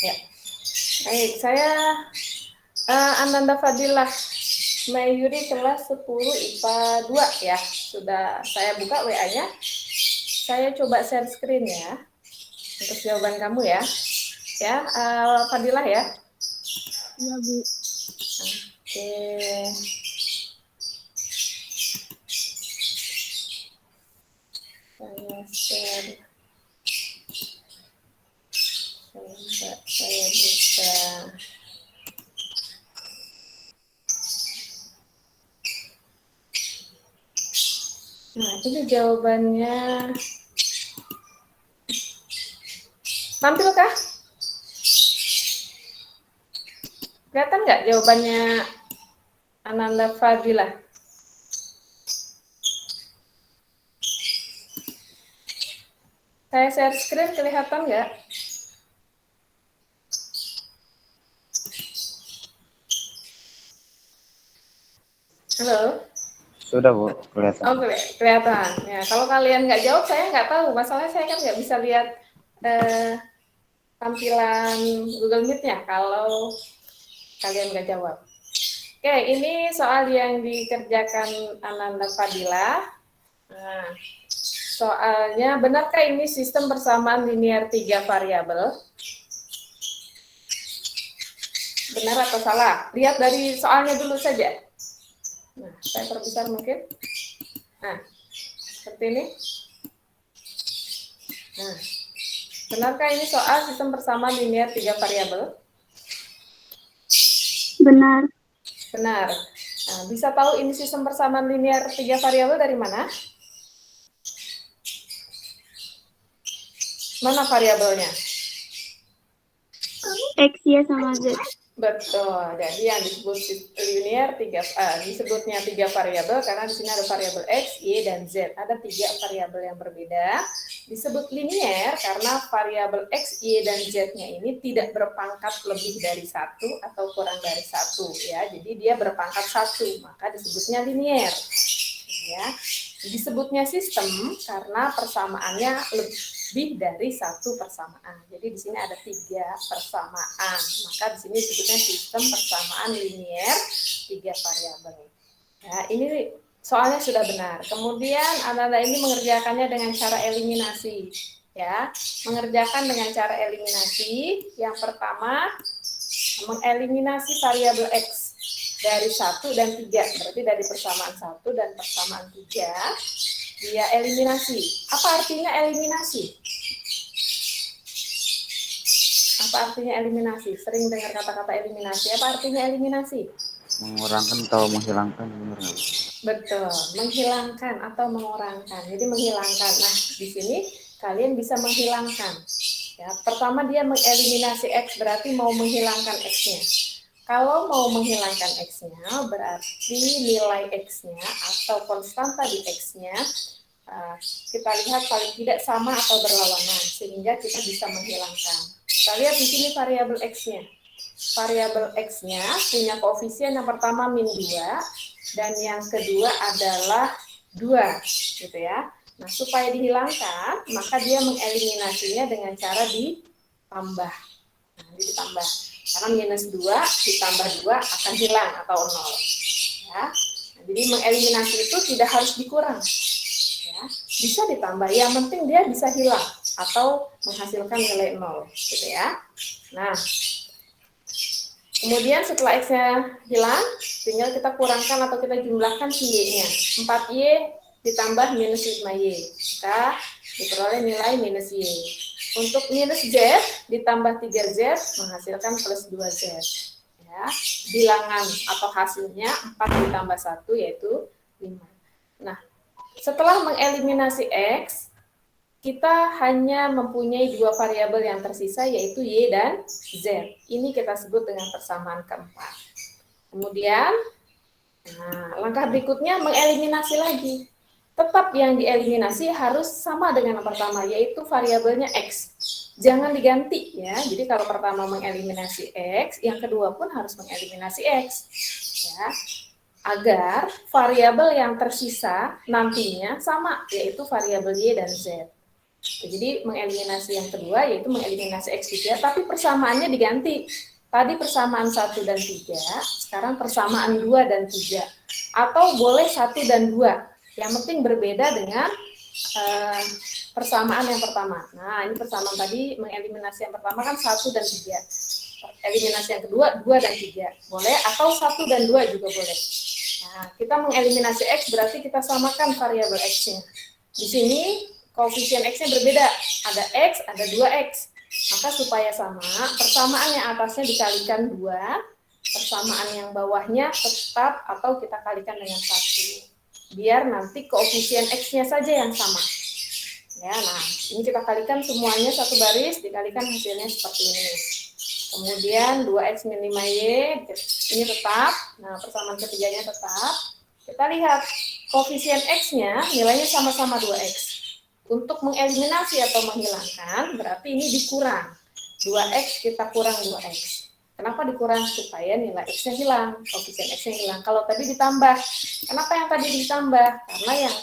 Ya. Baik, saya Ananda Fadilah Mayuri kelas 10 IPA 2 ya. Sudah saya buka WA-nya. Saya coba share screen ya. Untuk jawaban kamu ya. Ya, Fadilah ya. Iya, Bu. Oke. Saya share. Coba saya buka. Nah, ini jawabannya. Tampilkah? Kelihatan nggak jawabannya Ananda Fadilah? Saya share screen, kelihatan nggak? Halo? Sudah, Bu, kelihatan. Oh, kelihatan. Ya, kalau kalian nggak jawab, saya nggak tahu. Masalahnya saya kan nggak bisa lihat tampilan Google Meet-nya kalau kalian nggak jawab. Oke, ini soal yang dikerjakan Ananda Fadilah. Nah, soalnya, benarkah ini sistem persamaan linear 3 variabel? Benar atau salah? Lihat dari soalnya dulu saja. Nah, saya perbesar mungkin. Nah, seperti ini. Nah, benarkah ini soal sistem persamaan linear 3 variabel? Benar. Benar. Nah, bisa tahu ini sistem persamaan linear 3 variabel dari mana? Mana variabelnya? X, Y, sama Z. Betul. Jadi yang disebut linear disebutnya 3 variabel karena di sini ada variabel X, Y, dan Z. Ada 3 variabel yang berbeda. Disebut linear karena variabel X, Y, dan Z-nya ini tidak berpangkat lebih dari 1 atau kurang dari 1 ya. Jadi dia berpangkat 1, maka disebutnya linear. Ya. Disebutnya sistem karena persamaannya lebih dari 1 persamaan. Jadi di sini ada 3 persamaan. Maka di sini disebutnya sistem persamaan linear 3 variabel. Ya, ini soalnya sudah benar. Kemudian Anda ini mengerjakannya dengan cara eliminasi. Ya, mengerjakan dengan cara eliminasi. Yang pertama, mengeliminasi variabel X dari 1 dan 3, berarti dari persamaan 1 dan persamaan 3, dia eliminasi. Apa artinya eliminasi? Apa artinya eliminasi? Sering dengar kata-kata eliminasi. Apa artinya eliminasi? Mengurangkan atau menghilangkan, benar nggak? Betul, menghilangkan atau mengurangkan. Jadi menghilangkan. Nah, di sini kalian bisa menghilangkan. Ya, pertama dia mengeliminasi X, berarti mau menghilangkan X-nya. Kalau mau menghilangkan X-nya, berarti nilai X-nya atau konstanta di X-nya kita lihat paling tidak sama atau berlawanan, sehingga kita bisa menghilangkan. Kita lihat di sini variabel X-nya. Variabel X-nya punya koefisien yang pertama min 2, dan yang kedua adalah 2, gitu ya. Nah, supaya dihilangkan, maka dia mengeliminasinya dengan cara ditambah. Nah, ditambah. Karena minus 2 ditambah 2 akan hilang atau 0. Ya. Nah, jadi mengeliminasi itu tidak harus dikurang. Ya. Bisa ditambah, yang penting dia bisa hilang atau menghasilkan nilai 0. Gitu ya. Nah, kemudian setelah X-nya hilang, tinggal kita kurangkan atau kita jumlahkan si Y-nya. 4Y ditambah minus 5Y. Kita diperoleh nilai minus Y. Untuk minus Z ditambah 3Z menghasilkan plus 2Z. Ya, bilangan atau hasilnya 4 ditambah 1 yaitu 5. Nah, setelah mengeliminasi X, kita hanya mempunyai 2 variabel yang tersisa yaitu Y dan Z. Ini kita sebut dengan persamaan keempat. Kemudian, langkah berikutnya mengeliminasi lagi. Tetap yang dieliminasi harus sama dengan yang pertama, yaitu variabelnya X. Jangan diganti ya. Jadi kalau pertama mengeliminasi X, yang kedua pun harus mengeliminasi X. Ya. Agar variabel yang tersisa nantinya sama, yaitu variabel Y dan Z. Jadi mengeliminasi yang kedua yaitu mengeliminasi X3, tapi persamaannya diganti. Tadi persamaan 1 dan 3, sekarang persamaan 2 dan 3. Atau boleh 1 dan 2. Yang penting berbeda dengan persamaan yang pertama. Nah, ini persamaan tadi mengeliminasi yang pertama kan 1 dan 3. Eliminasi yang kedua 2 dan 3. Boleh atau 1 dan 2 juga boleh. Nah, kita mengeliminasi X berarti kita samakan variabel X-nya. Di sini koefisien X-nya berbeda. Ada X, ada 2X. Maka supaya sama, persamaan yang atasnya dikalikan 2, persamaan yang bawahnya tetap atau kita kalikan dengan 1. Biar nanti koefisien X-nya saja yang sama. Ya, nah, ini kita kalikan semuanya satu baris, dikalikan hasilnya seperti ini. Kemudian 2X min 5Y, ini tetap. Nah, persamaan ketiganya tetap. Kita lihat, koefisien X-nya nilainya sama-sama 2X. Untuk mengeliminasi atau menghilangkan, berarti ini dikurang. 2X kita kurang 2X. Kenapa dikurang? Supaya nilai X-nya hilang, koefisien X-nya hilang. Kalau tadi ditambah, kenapa yang tadi ditambah? Karena yang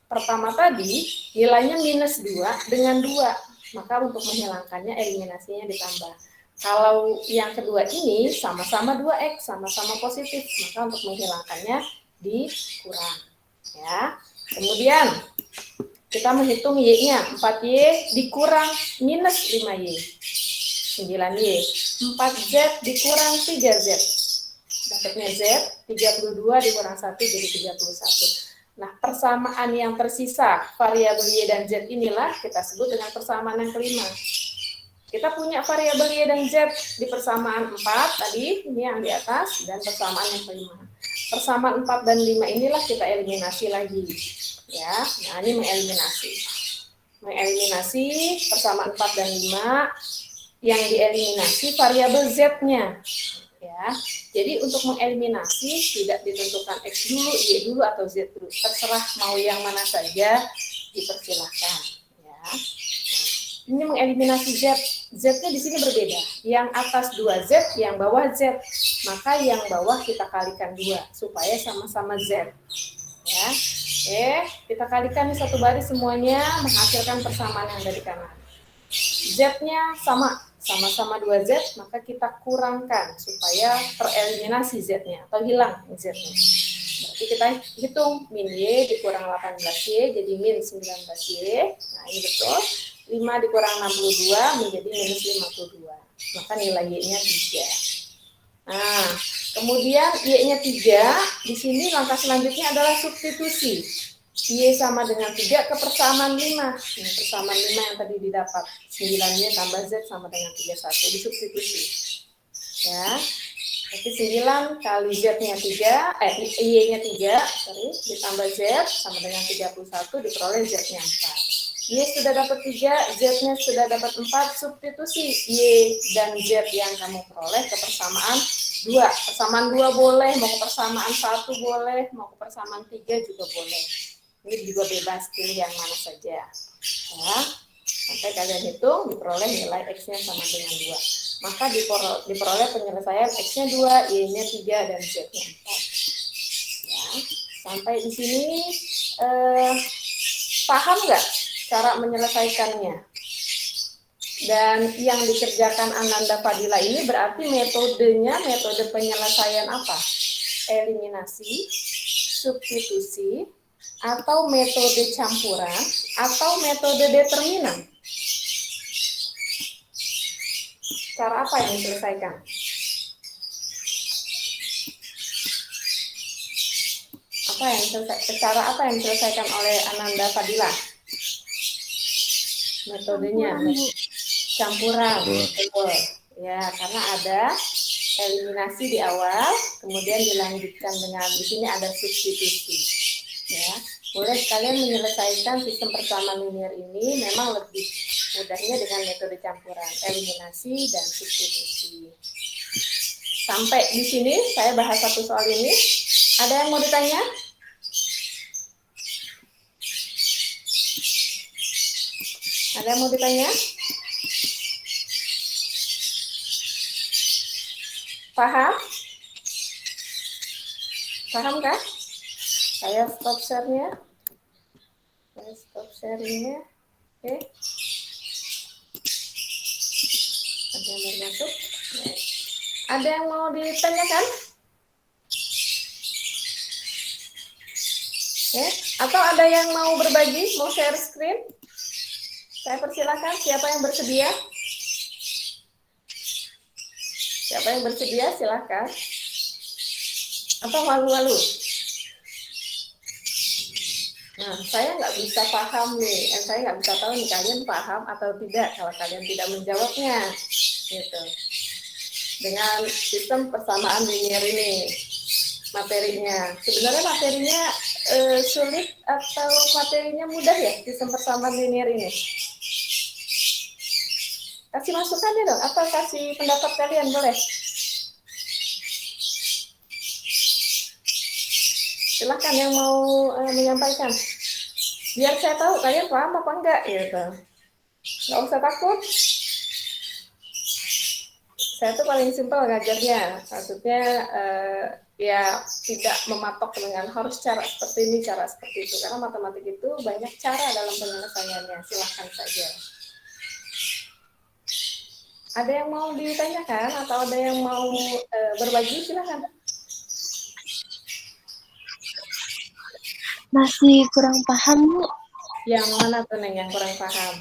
pertama tadi, nilainya minus 2 dengan 2. Maka untuk menghilangkannya, eliminasinya ditambah. Kalau yang kedua ini, sama-sama 2X, sama-sama positif. Maka untuk menghilangkannya, dikurang. Ya. Kemudian, kita menghitung Y-nya, 4Y dikurang minus 5Y, 9Y. 4Z dikurang 3Z. Dapatnya Z, 32 dikurang 1 jadi 31. Nah, persamaan yang tersisa, variabel Y dan Z inilah kita sebut dengan persamaan yang kelima. Kita punya variabel Y dan Z di persamaan 4 tadi, ini yang di atas, dan persamaan yang kelima. Persamaan 4 dan 5 inilah kita eliminasi lagi. Ya, nah ini mengeliminasi persamaan 4 dan 5, yang dieliminasi variabel Z-nya. Ya, jadi untuk mengeliminasi tidak ditentukan X dulu, Y dulu, atau Z dulu. Terserah mau yang mana saja, dipersilahkan. Ya. Nah, ini mengeliminasi Z. Z-nya di sini berbeda. Yang atas 2Z, yang bawah Z. Maka yang bawah kita kalikan 2 supaya sama-sama Z. Ya. Oke, kita kalikan satu baris semuanya menghasilkan persamaan yang dari kanan. Z-nya sama-sama 2Z, maka kita kurangkan supaya tereliminasi Z-nya atau hilang Z-nya. Berarti kita hitung min Y dikurang 18Y jadi min 19Y. Nah, ini betul. 5 dikurang 62 menjadi minus 52. Maka nilai Y-nya 3. Nah, kemudian Y-nya 3, di sini langkah selanjutnya adalah substitusi. Y sama dengan 3 ke persamaan 5. Ini persamaan 5 yang tadi didapat. 9Y tambah Z sama dengan 31. Disubstitusi. Ya. Berarti 9 kali Z-nya 3, Y-nya 3, ditambah Z sama dengan 31, diperoleh Z-nya 4. Y sudah dapat 3, Z-nya sudah dapat 4, substitusi Y dan Z yang kamu peroleh ke persamaan 2. Persamaan 2 boleh, mau ke persamaan 1 boleh, mau ke persamaan 3 juga boleh. Ini juga bebas, pilih yang mana saja. Ya. Sampai kalian hitung, diperoleh nilai X-nya sama dengan 2. Maka diperoleh penyelesaian X-nya 2, Y-nya 3, dan Z-nya 4. Ya. Sampai di sini, paham nggak cara menyelesaikannya? Dan yang dikerjakan Ananda Fadila ini berarti metodenya, metode penyelesaian apa? Eliminasi, substitusi, atau metode campuran, atau metode determinan. Cara apa yang diselesaikan? Cara apa yang diselesaikan oleh Ananda Fadila? Metodenya campuran. Betul. Ya, karena ada eliminasi di awal, kemudian dilanjutkan dengan di sini ada substitusi. Ya, boleh kalian menyelesaikan sistem persamaan linear ini memang lebih mudahnya dengan metode campuran, eliminasi dan substitusi. Sampai di sini saya bahas satu soal ini. Ada yang mau ditanya? Ada yang mau ditanya? Paham? Paham kan? Saya stop share-nya. Saya stop sharing-nya. Oke. yang baru masuk. Ada yang mau ditanyakan? Ya, atau ada yang mau berbagi, mau share screen? Saya persilakan, siapa yang bersedia? Siapa yang bersedia, silahkan. Atau malu-malu? Nah, saya nggak bisa paham nih, saya nggak bisa tahu nih kalian paham atau tidak kalau kalian tidak menjawabnya, gitu. Dengan sistem persamaan linear ini, materinya. Sebenarnya materinya sulit atau materinya mudah ya, sistem persamaan linear ini? Kasih masukannya dong, atau kasih pendapat kalian boleh? Silahkan yang mau menyampaikan. Biar saya tahu kalian paham apa enggak gitu. Nggak usah takut. Saya tuh paling simpel ngajarnya. Maksudnya ya tidak mematok dengan harus cara seperti ini, cara seperti itu. Karena matematik itu banyak cara dalam penyelesaiannya. Silahkan saja. Ada yang mau ditanyakan atau ada yang mau berbagi? Silahkan. Masih kurang paham, Bu. Yang mana tuh Neng yang kurang paham?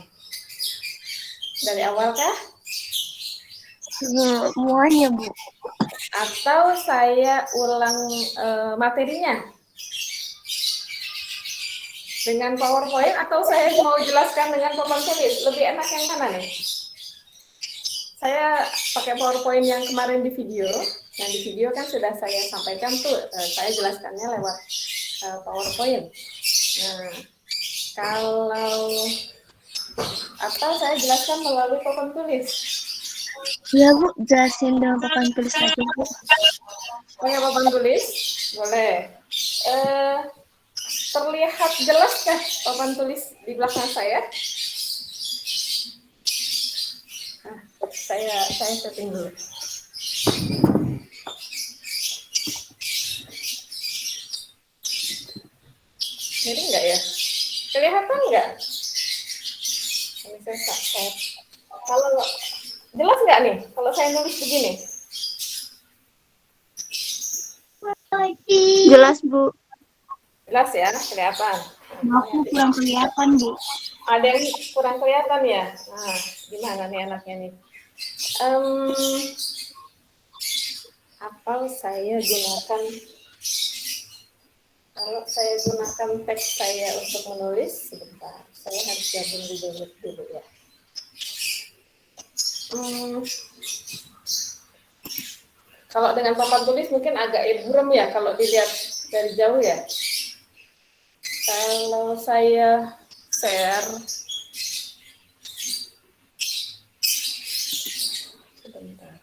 Dari awal kah? Semuanya, Bu. Atau saya ulang materinya dengan PowerPoint, atau saya mau jelaskan dengan papan tulis? Lebih enak yang mana nih? Saya pakai PowerPoint yang kemarin di video. Yang di video kan sudah saya sampaikan tuh, saya jelaskannya lewat PowerPoint. Nah, kalau atau saya jelaskan melalui papan tulis. Iya, Bu. Jelasin dengan papan tulis aja, Bu. Pakai papan tulis? Boleh. Terlihat jelas kah papan tulis di belakang saya? Nah, saya setting dulu. Jadi enggak ya? Kelihatan enggak? Ini saya kalau jelas nggak nih kalau saya nulis begini? Jelas, Bu. Jelas ya, kelihatan. Aku kurang kelihatan, Bu. Ada yang kurang kelihatan ya? Nah, gimana nih anaknya nih? Apa saya gunakan? Kalau saya gunakan teks saya untuk menulis, sebentar. Saya harus gabung di dulu ya. Kalau dengan papan tulis mungkin agak buram ya kalau dilihat dari jauh ya. Kalau saya share, sebentar.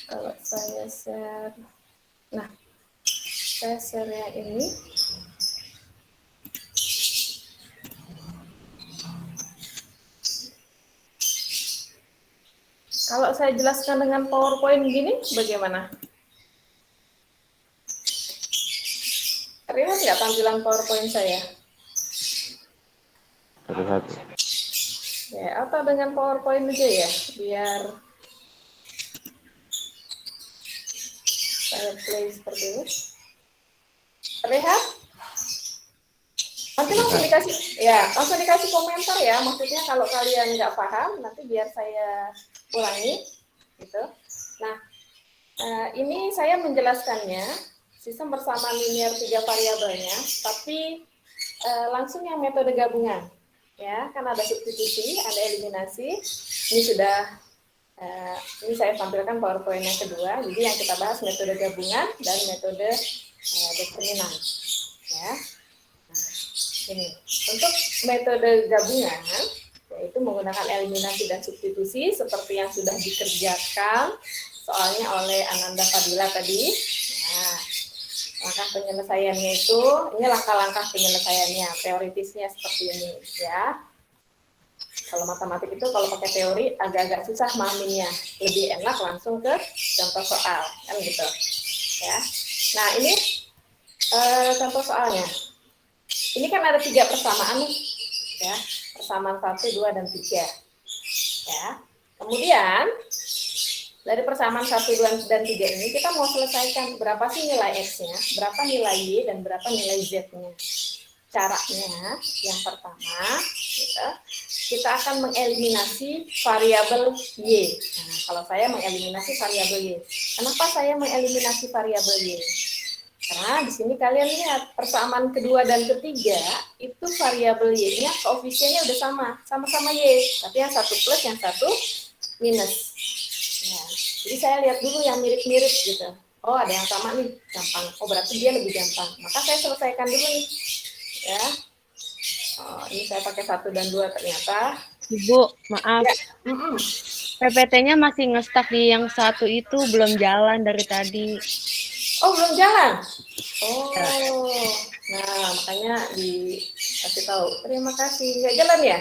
Kalau saya share, nah, saya share yang ini. Kalau saya jelaskan dengan PowerPoint gini, bagaimana? Terlihat nggak tampilan PowerPoint saya? Terlihat. Ya, atau dengan PowerPoint aja ya, biar saya play seperti ini. Terlihat? Nanti langsung dikasih komentar ya. Maksudnya kalau kalian nggak paham, nanti biar saya ulangi, gitu. Nah, ini saya menjelaskannya sistem persamaan linear 3 variabelnya, tapi langsung yang metode gabungan, ya, kan ada substitusi, ada eliminasi. Ini sudah, ini saya tampilkan PowerPoint yang kedua. Jadi yang kita bahas metode gabungan dan metode determinan, ya. Nah, ini untuk metode gabungan, yaitu menggunakan eliminasi dan substitusi seperti yang sudah dikerjakan soalnya oleh Ananda Fadila tadi. Nah, langkah penyelesaiannya itu, ini langkah-langkah penyelesaiannya, teoritisnya seperti ini ya. Kalau matematik itu kalau pakai teori agak-agak susah memahaminya, lebih enak langsung ke contoh soal, kan gitu ya. Nah, ini contoh soalnya. Ini kan ada 3 persamaan nih. Ya, persamaan 1, 2, dan 3. Ya. Kemudian dari persamaan 1, 2, dan 3 ini kita mau selesaikan berapa sih nilai X-nya, berapa nilai Y, dan berapa nilai Z-nya. Caranya yang pertama kita akan mengeliminasi variabel Y. Nah, kalau saya mengeliminasi variabel Y. Kenapa saya mengeliminasi variabel Y? Karena di sini kalian lihat persamaan kedua dan ketiga itu variabel Y-nya koefisiennya udah sama-sama Y, tapi yang satu plus, yang satu minus. Ya, jadi saya lihat dulu yang mirip-mirip gitu. Oh, ada yang sama nih, gampang. Oh, berarti dia lebih gampang. Maka saya selesaikan dulu nih. Ya. Oh, ini saya pakai 1 dan 2 ternyata. Ibu, maaf. Ya. PPT-nya masih ngestak di yang satu itu, belum jalan dari tadi. Oh, belum jalan. Oh, nah makanya dikasih tahu. Terima kasih. Nggak jalan ya?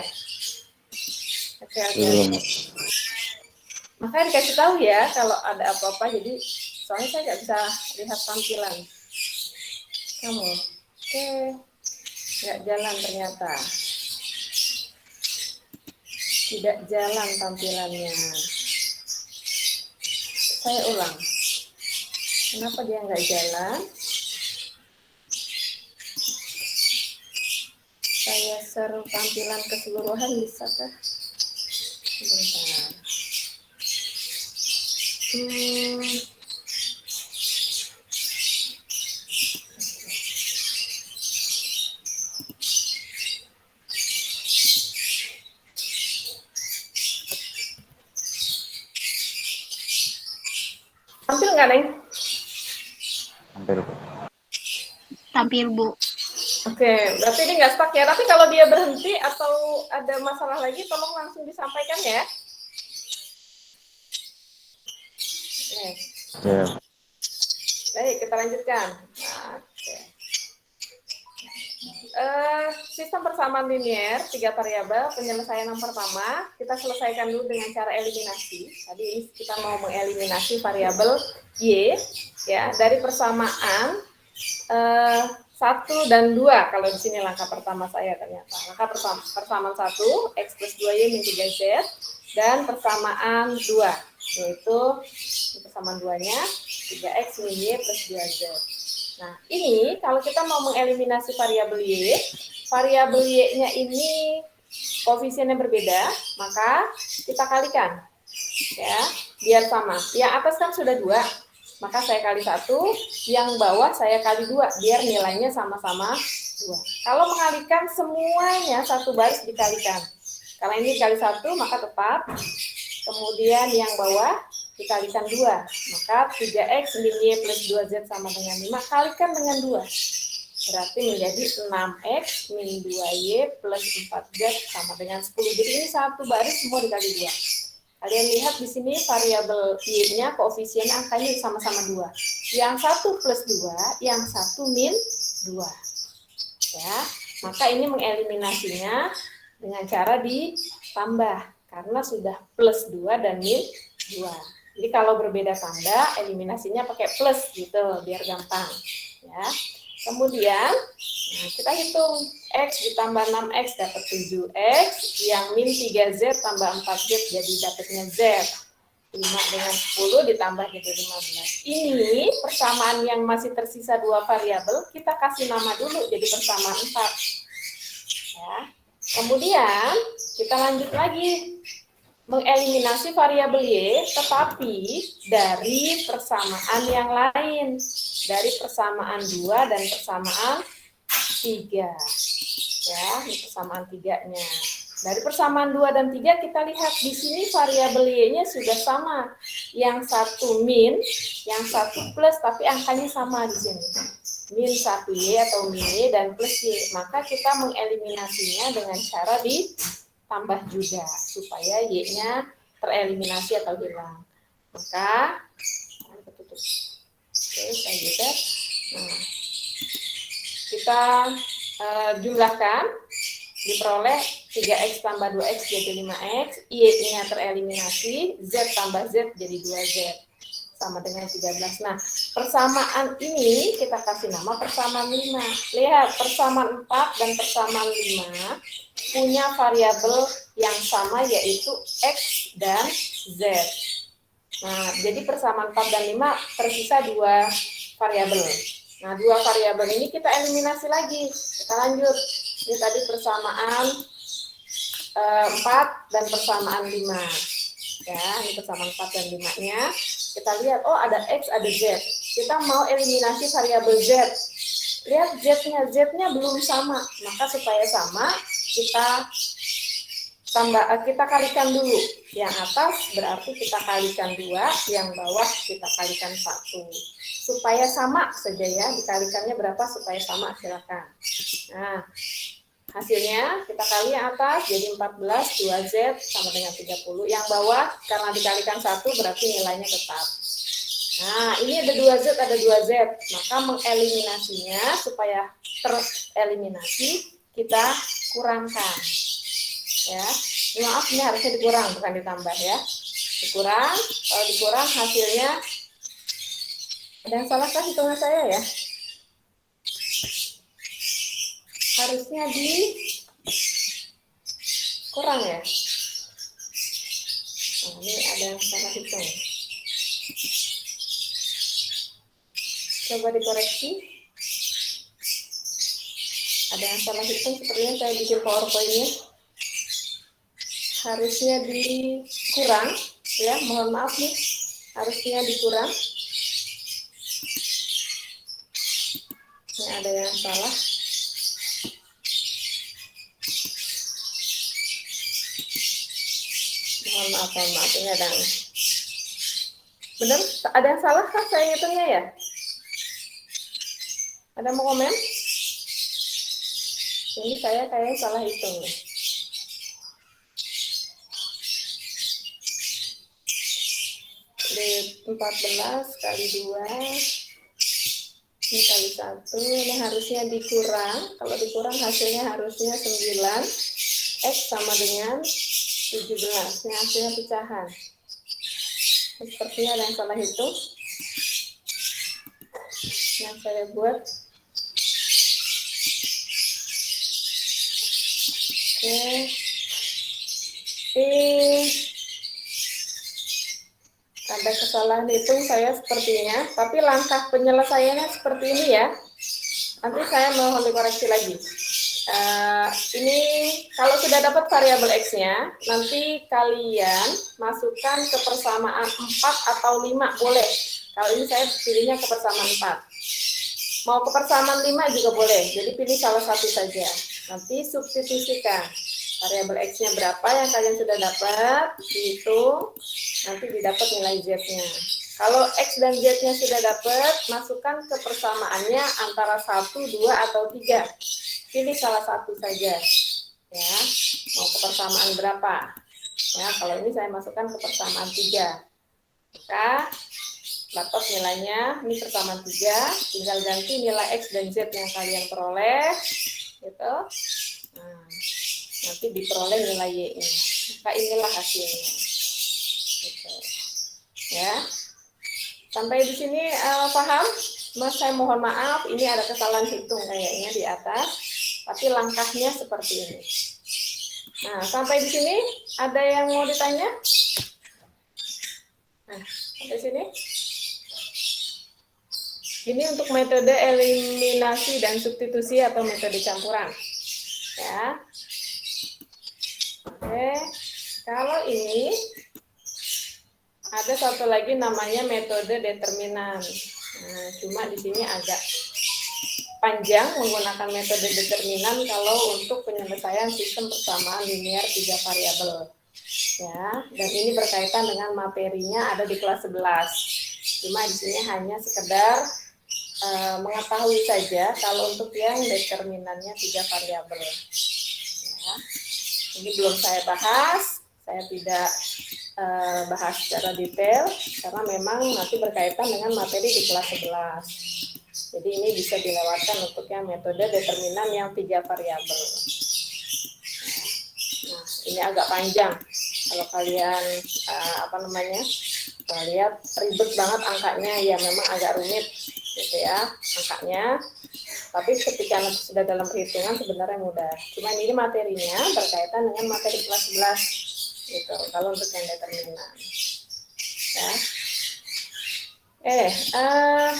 Oke. Belum. Makanya dikasih tahu ya kalau ada apa-apa. Jadi soalnya saya nggak bisa lihat tampilan kamu. Oke, nggak jalan ternyata. Tidak jalan tampilannya. Saya ulang. Kenapa dia nggak jalan? Saya share tampilan keseluruhan bisa kah? Sebentar. Tampil nggak, Neng? Hampir, Bu. Tampil, Bu. Oke, berarti ini nggak stuck ya. Tapi kalau dia berhenti atau ada masalah lagi, tolong langsung disampaikan ya. Oke. Ya. Baik, kita lanjutkan. Oke. Sistem persamaan linier, 3 variabel, penyelesaian yang pertama, kita selesaikan dulu dengan cara eliminasi. Tadi ini kita mau mengeliminasi variabel Y, ya, dari persamaan 1 dan 2, kalau di sini langkah pertama saya ternyata. Langkah persamaan 1, X plus 2Y min 3Z, dan persamaan 2, yaitu persamaan 2-nya 3X min Y plus 2Z. Nah, ini kalau kita mau mengeliminasi variabel Y-nya ini koefisiennya berbeda, maka kita kalikan. Ya, biar sama. Yang atas kan sudah 2, maka saya kali 1, yang bawah saya kali 2, biar nilainya sama-sama 2. Kalau mengalikan semuanya satu baris dikalikan. Kalau ini dikali 1, maka tepat. Kemudian yang bawah dikalikan 2, maka 3X min Y plus 2Z sama dengan 5, kalikan dengan 2. Berarti menjadi 6X min 2Y plus 4Z sama dengan 10. Jadi ini satu baris semua dikali 2. Kalian lihat di sini variabel Y-nya koefisiennya angkanya sama-sama 2. Yang satu plus 2, yang satu min 2. Ya, maka ini mengeliminasinya dengan cara ditambah karena sudah plus 2 dan min 2. Jadi kalau berbeda tanda, eliminasinya pakai plus gitu, biar gampang. Ya. Kemudian, kita hitung X ditambah 6X dapat 7X, yang min 3Z tambah 4Z jadi dapatnya Z. 5 dengan 10 ditambah jadi 15. Ini persamaan yang masih tersisa 2 variabel, kita kasih nama dulu jadi persamaan 4. Ya. Kemudian, kita lanjut lagi. Mengeliminasi variabel Y, tetapi dari persamaan yang lain. Dari persamaan 2 dan persamaan 3. Ya, ini persamaan 3-nya. Dari persamaan 2 dan 3 kita lihat di sini variabel Y-nya sudah sama. Yang satu min, yang satu plus, tapi angkanya sama di sini. Min 1Y atau min Y dan plus Y. Maka kita mengeliminasinya dengan cara ditambah juga supaya Y-nya tereliminasi atau hilang. Maka tutup. Oke, saya juga. Nah, kita jumlahkan, diperoleh 3X tambah 2X jadi 5X, Y-nya tereliminasi, Z tambah Z jadi 2Z. sama dengan 13. Nah, persamaan ini kita kasih nama persamaan 5. Lihat, persamaan 4 dan persamaan 5 punya variabel yang sama yaitu X dan Z. Nah, jadi persamaan 4 dan 5 tersisa 2 variabel. Nah, 2 variabel ini kita eliminasi lagi. Kita lanjut. Ini tadi persamaan 4 dan persamaan 5. Ya, ini persamaan 4 dan 5-nya. Kita lihat, oh ada X, ada Z. Kita mau eliminasi variabel Z. Lihat Z-nya belum sama. Maka supaya sama, kita kalikan dulu. Yang atas berarti kita kalikan 2, yang bawah kita kalikan 1. Supaya sama saja ya, dikalikannya berapa supaya sama, silakan. Nah, hasilnya kita kali yang atas jadi 14, 2Z sama dengan 30. Yang bawah karena dikalikan 1 berarti nilainya tetap. Nah, ini ada 2Z, ada 2Z. Maka mengeliminasinya supaya tereliminasi kita kurangkan. Ya, maaf ini harusnya dikurang bukan ditambah ya. Dikurang, kalau dikurang hasilnya ada yang salah kah hitungan saya ya? Harusnya kurang ya. Nah, ini ada yang salah hitung. Coba dikoreksi. Ada yang salah hitung sepertinya saya bikin PowerPoint-nya. Harusnya dikurang ya, mohon maaf nih. Harusnya dikurang. Ini ada yang salah. Mohon maaf, ini ada yang benar, ada yang salah kah saya hitungnya ya? Ada mau komen? Ini saya kayaknya salah hitung nih. Di 14 kali 2 ini kali 1, ini harusnya dikurang. Kalau dikurang hasilnya harusnya 9. X sama dengan 17. Ini hasilnya pecahan. Sepertinya ada yang salah hitung. Yang saya buat. Oke. Ada kesalahan hitung saya sepertinya, tapi langkah penyelesaiannya seperti ini ya. Nanti saya mohon dikoreksi lagi. Ini kalau sudah dapat variabel X-nya, nanti kalian masukkan ke persamaan 4 atau 5 boleh. Kalau ini saya pilihnya ke persamaan 4. Mau ke persamaan 5 juga boleh, jadi pilih salah satu saja. Nanti substitusikan variabel X-nya berapa yang kalian sudah dapat, dihitung, nanti didapat nilai Z-nya. Kalau X dan Z-nya sudah dapat, masukkan ke persamaannya antara 1, 2, atau 3. Pilih salah satu saja. Ya, mau ke persamaan berapa? Ya, kalau ini saya masukkan ke persamaan 3. Maka dapat nilainya, ini persamaan 3, tinggal ganti nilai X dan Z yang kalian peroleh, gitu. Nah, nanti diperoleh nilai Y-nya. Maka inilah hasilnya. Gitu. Ya. Sampai di sini paham? Mas, saya mohon maaf, ini ada kesalahan hitung kayaknya di atas, tapi langkahnya seperti ini. Nah, sampai di sini ada yang mau ditanya? Nah, sampai sini. Ini untuk metode eliminasi dan substitusi atau metode campuran. Ya. Oke. Kalau ini ada satu lagi namanya metode determinan. Nah, cuma di sini agak panjang menggunakan metode determinan kalau untuk penyelesaian sistem persamaan linear 3 variabel. Ya, dan ini berkaitan dengan materinya ada di kelas 11. Cuma di sini hanya sekedar mengetahui saja kalau untuk yang determinannya 3 variabel. Ya. Ini belum saya bahas, saya tidak bahas secara detail karena memang nanti berkaitan dengan materi di kelas 11. Jadi ini bisa dilewatkan untuk yang metode determinan yang 3 variabel. Nah, ini agak panjang kalau kalian Kita lihat ribet banget angkanya, ya memang agak rumit gitu ya angkanya. Tapi ketika sudah dalam perhitungan sebenarnya mudah. Cuma ini materinya berkaitan dengan materi kelas 11 gitu. Kalau untuk yang determinan. Ya.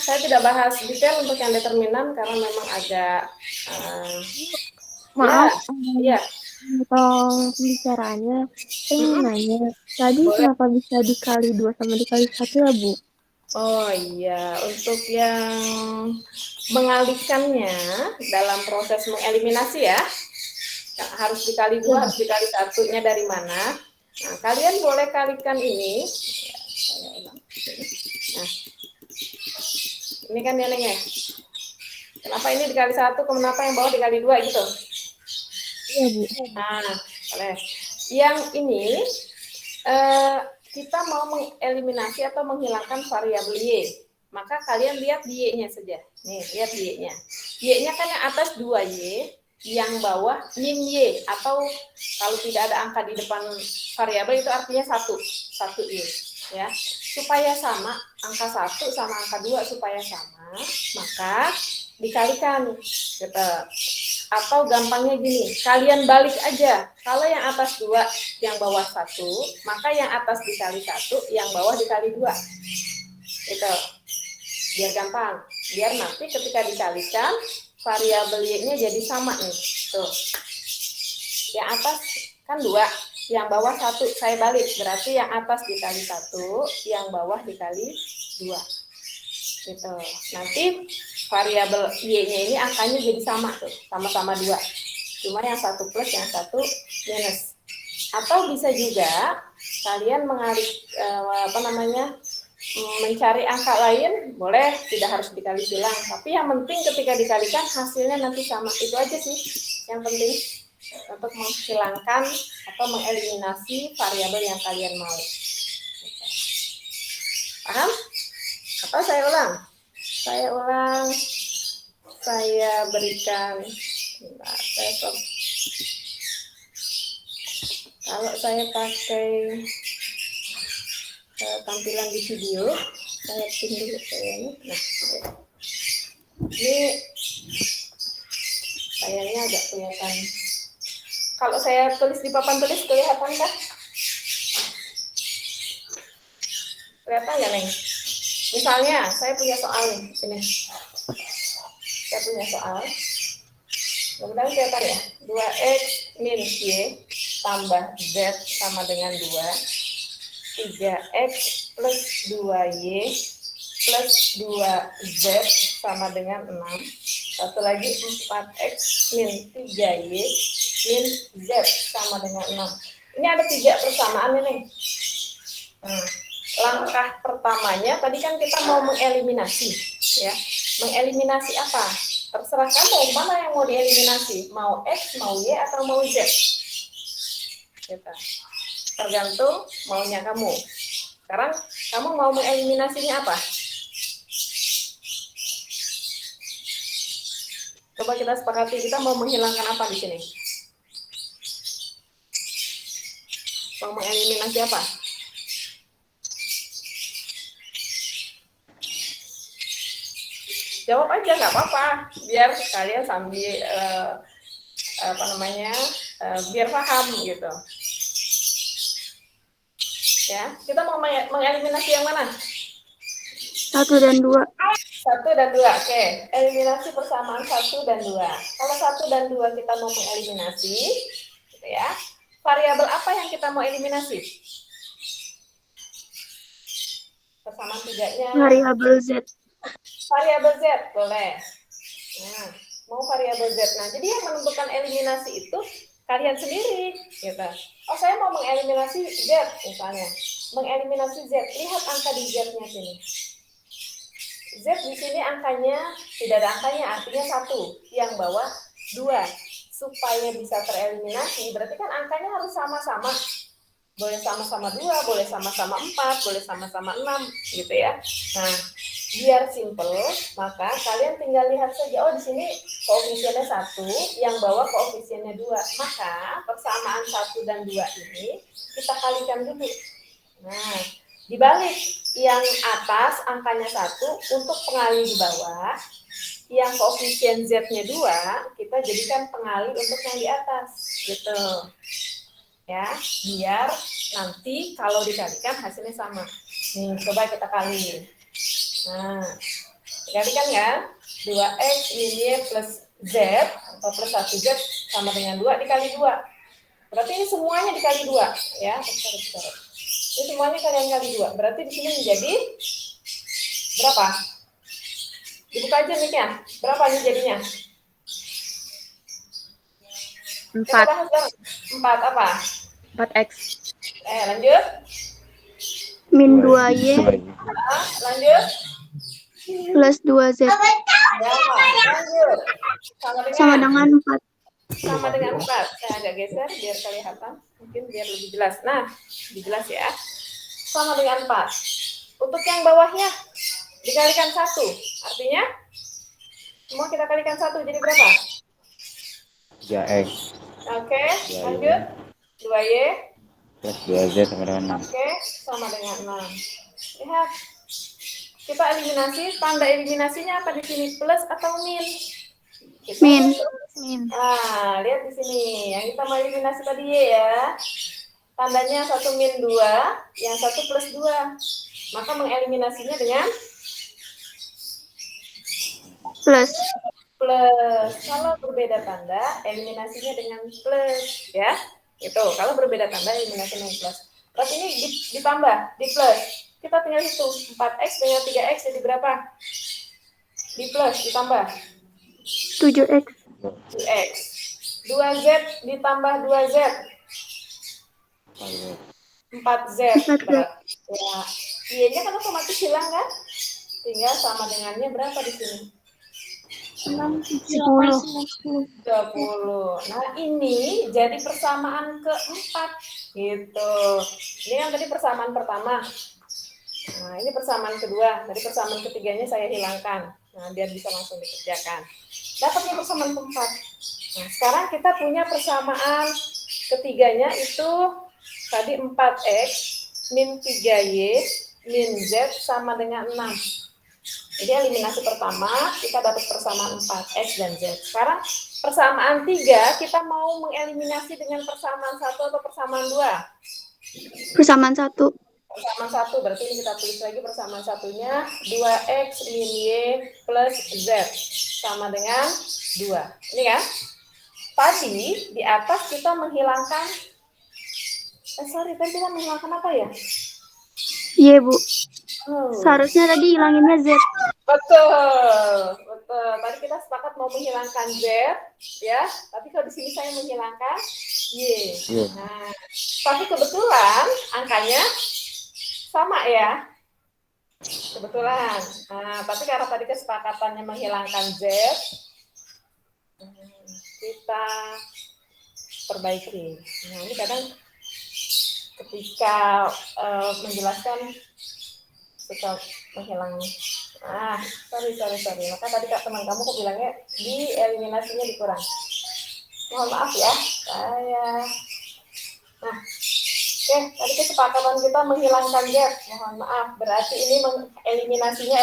Saya tidak bahas detail untuk yang determinan karena memang agak Maaf, ya. Tolong pembicaraannya. Saya ingin nanya, tadi Boleh. kenapa bisa dikali 2 sama dikali 1 ya, Bu? Oh iya, untuk yang mengalihkannya dalam proses mengeliminasi ya, harus dikali 2, harus dikali 1-nya dari mana? Nah, kalian boleh kalikan ini. Nah, ini kan nilainya. Kenapa ini dikali 1, kenapa yang bawah dikali 2 gitu? Iya, Bu. Nah, boleh. Yang ini kita mau mengeliminasi atau menghilangkan variabel Y. Maka kalian lihat Y-nya saja. Nih, lihat Y-nya. Y-nya kan yang atas 2Y, yang bawah min Y. Atau kalau tidak ada angka di depan variabel itu artinya 1Y. Ya. Supaya sama, angka 1 sama angka 2 supaya sama, maka dikalikan. Gitu. Atau gampangnya gini, kalian balik aja. Kalau yang atas 2, yang bawah 1, maka yang atas dikali 1, yang bawah dikali 2. Itu. Biar gampang. Biar nanti ketika dikalikan, variabel Y-nya jadi sama nih. Tuh. Yang atas kan 2, yang bawah 1. Saya balik. Berarti yang atas dikali 1, yang bawah dikali 2. Gitu. Nanti variabel Y-nya ini angkanya jadi sama tuh, sama-sama 2. Cuma yang 1 plus, yang 1 minus. Atau bisa juga kalian mencari angka lain, boleh, tidak harus dikali silang. Tapi yang penting ketika dikalikan hasilnya nanti sama. Itu aja sih yang penting untuk menghilangkan atau mengeliminasi variabel yang kalian mau. Paham? Atau saya ulang? Saya berikan, kalau saya pakai tampilan di video, saya pin dulu kayaknya. Nah, ini kayaknya agak kelihatan. Kalau saya tulis di papan tulis kelihatan kah? Kelihatan nggak, Neng? Misalnya, saya punya soal nih, ini. Saya punya soal. Mudah-mudahan kelihatan ya. 2x min y tambah z sama dengan 2. 3x plus 2y plus 2z sama dengan 6. Satu lagi 4x min 3y min z sama dengan 6. Ini ada 3 persamaan ini. Nah, langkah pertamanya tadi kan kita mau mengeliminasi, ya. Mengeliminasi apa? Terserah kamu mana yang mau dieliminasi, mau x, mau y, atau mau z. Gitu. Tergantung maunya kamu. Sekarang kamu mau mengeliminasinya apa? Coba kita sepakati, kita mau menghilangkan apa di sini? Mau mengeliminasi apa? Jawab aja, nggak apa-apa, biar kalian sambil biar paham gitu. Ya, kita mau mengeliminasi yang mana? 1 dan 2. 1 dan 2, oke. Eliminasi persamaan 1 dan 2. Kalau 1 dan 2 kita mau mengeliminasi, gitu ya. Variabel apa yang kita mau eliminasi? Persamaan 3-nya. Variabel Z. Variabel Z, boleh. Nah, mau variabel Z. Nah, jadi yang menentukan eliminasi itu kalian sendiri, gitu. Oh, saya mau mengeliminasi Z, misalnya. Mengeliminasi Z, lihat angka di Z-nya sini. Z di sini angkanya, tidak ada angkanya, artinya 1. Yang bawah 2. Supaya bisa tereliminasi, berarti kan angkanya harus sama-sama. Boleh sama-sama 2, boleh sama-sama 4, boleh sama-sama 6, gitu ya. Nah, biar simple, maka kalian tinggal lihat saja, oh di sini koefisiennya 1, yang bawah koefisiennya 2. Maka persamaan 1 dan 2 ini kita kalikan dulu. Nah, Dibalik, yang atas angkanya 1 untuk pengali di bawah, yang koefisien Z-nya 2, kita jadikan pengali untuk yang di atas. Gitu. Ya, biar nanti kalau dikalikan hasilnya sama. Nih, coba kita kali. Nah, dikalikan ya. 2X min Y plus Z atau plus 1Z sama dengan 2 dikali 2. Berarti ini semuanya dikali 2 ya. Ini semuanya kalian kali 2. Berarti di sini menjadi berapa? Dibuka aja mic-nya. Berapa nih jadinya? 4. Kita bahas dong. 4 apa? 4X. Lanjut. Min 2Y Lanjut. plus 2Z Ya, lanjut. sama dengan 4. Sama dengan 4. Saya agak geser biar kelihatan. Mungkin biar lebih jelas. Nah, lebih jelas ya. Sama dengan 4. Untuk yang bawahnya dikalikan 1. Artinya semua kita kalikan 1 jadi berapa? 3X Oke, lanjut. 2Y plus 2Z sama dengan 6. Oke, sama dengan 6. Lihat. Kita eliminasi, tanda eliminasinya apa di sini? Plus atau min? Min. Nah, lihat di sini. Yang kita mau eliminasi tadi Y ya. Tandanya 1 min 2, yang 1 plus 2. Maka mengeliminasinya dengan Plus. plus. Kalau berbeda tanda, eliminasinya dengan plus. Ya, itu. Kalau berbeda tanda, eliminasinya dengan plus. Berarti ini ditambah, di plus. Kita tinggal hitung. 4X dengan 3X jadi berapa? Di plus, ditambah. 7X. 2X. 2Z ditambah 2Z. 4Z. Ya, Y-nya kan otomatis hilang kan? Tinggal sama dengannya berapa di sini? 10. 20. Nah, ini jadi persamaan keempat. Gitu. Ini yang tadi persamaan pertama. Nah, ini persamaan kedua. Tadi persamaan ketiganya saya hilangkan. Nah, biar bisa langsung dikerjakan. Dapatnya persamaan keempat. Nah, sekarang kita punya persamaan ketiganya itu tadi 4X min 3Y min Z sama dengan 6. Jadi eliminasi pertama kita dapat persamaan 4X dan Z. Sekarang persamaan 3 kita mau mengeliminasi dengan persamaan 1 atau persamaan 2? Persamaan 1. Persamaan 1, berarti ini kita tulis lagi persamaan satunya 2X min Y plus Z sama dengan 2. Ini kan? Tadi di atas kita menghilangkan tadi kita menghilangkan apa ya? Iya, Bu. Seharusnya tadi hilanginnya Z. Betul. Tadi kita sepakat mau menghilangkan Z, ya. Tapi kalau di sini saya menghilangkan Y. Nah, tapi kebetulan angkanya sama ya. Kebetulan. Nah, tapi karena tadi kesepakatannya menghilangkan Z, kita perbaiki. Nah, ini kadang ketika menjelaskan suka menghilang. Sorry. Maka tadi teman kamu kok bilangnya di eliminasinya dikurang. Mohon maaf ya, Nah, oke, tadi kesepakatan kita menghilangkan Z. Mohon maaf, berarti ini eliminasinya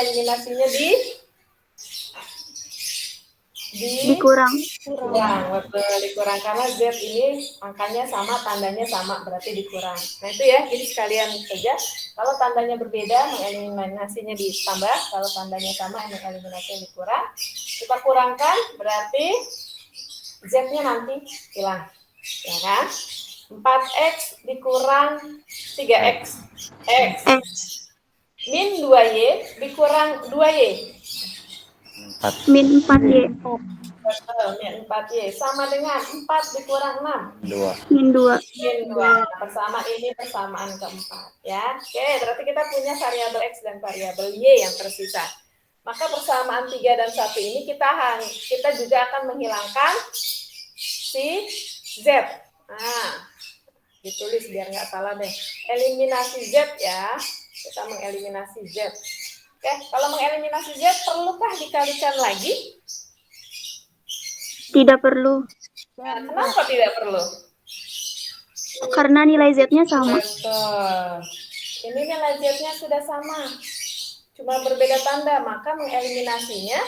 Dikurang. Dikurang karena Z ini angkanya sama, tandanya sama, berarti dikurang. Nah itu ya, jadi sekalian saja. Kalau tandanya berbeda, mengeliminasinya ditambah. Kalau tandanya sama, mengeliminasinya dikurang. Kita kurangkan, berarti Z-nya nanti hilang. Ya kan? 4X dikurang 3X. X. Min 2Y dikurang 2Y. Min 4Y. Min 4Y sama dengan 4 dikurang 6. 2. Min 2. Min 2. Persamaan ini persamaan keempat. Ya. Oke, berarti kita punya variabel X dan variabel Y yang tersisa. Maka persamaan 3 dan 1 ini kita juga akan menghilangkan si Z. Nah, ditulis biar nggak salah deh. Eliminasi Z ya. Kita mengeliminasi Z. Oke, kalau mengeliminasi Z, perlukah dikalikan lagi? Tidak perlu. Nah, kenapa tidak perlu? Karena nilai Z-nya sama. Betul. Ini nilai Z-nya sudah sama, cuma berbeda tanda, maka mengeliminasinya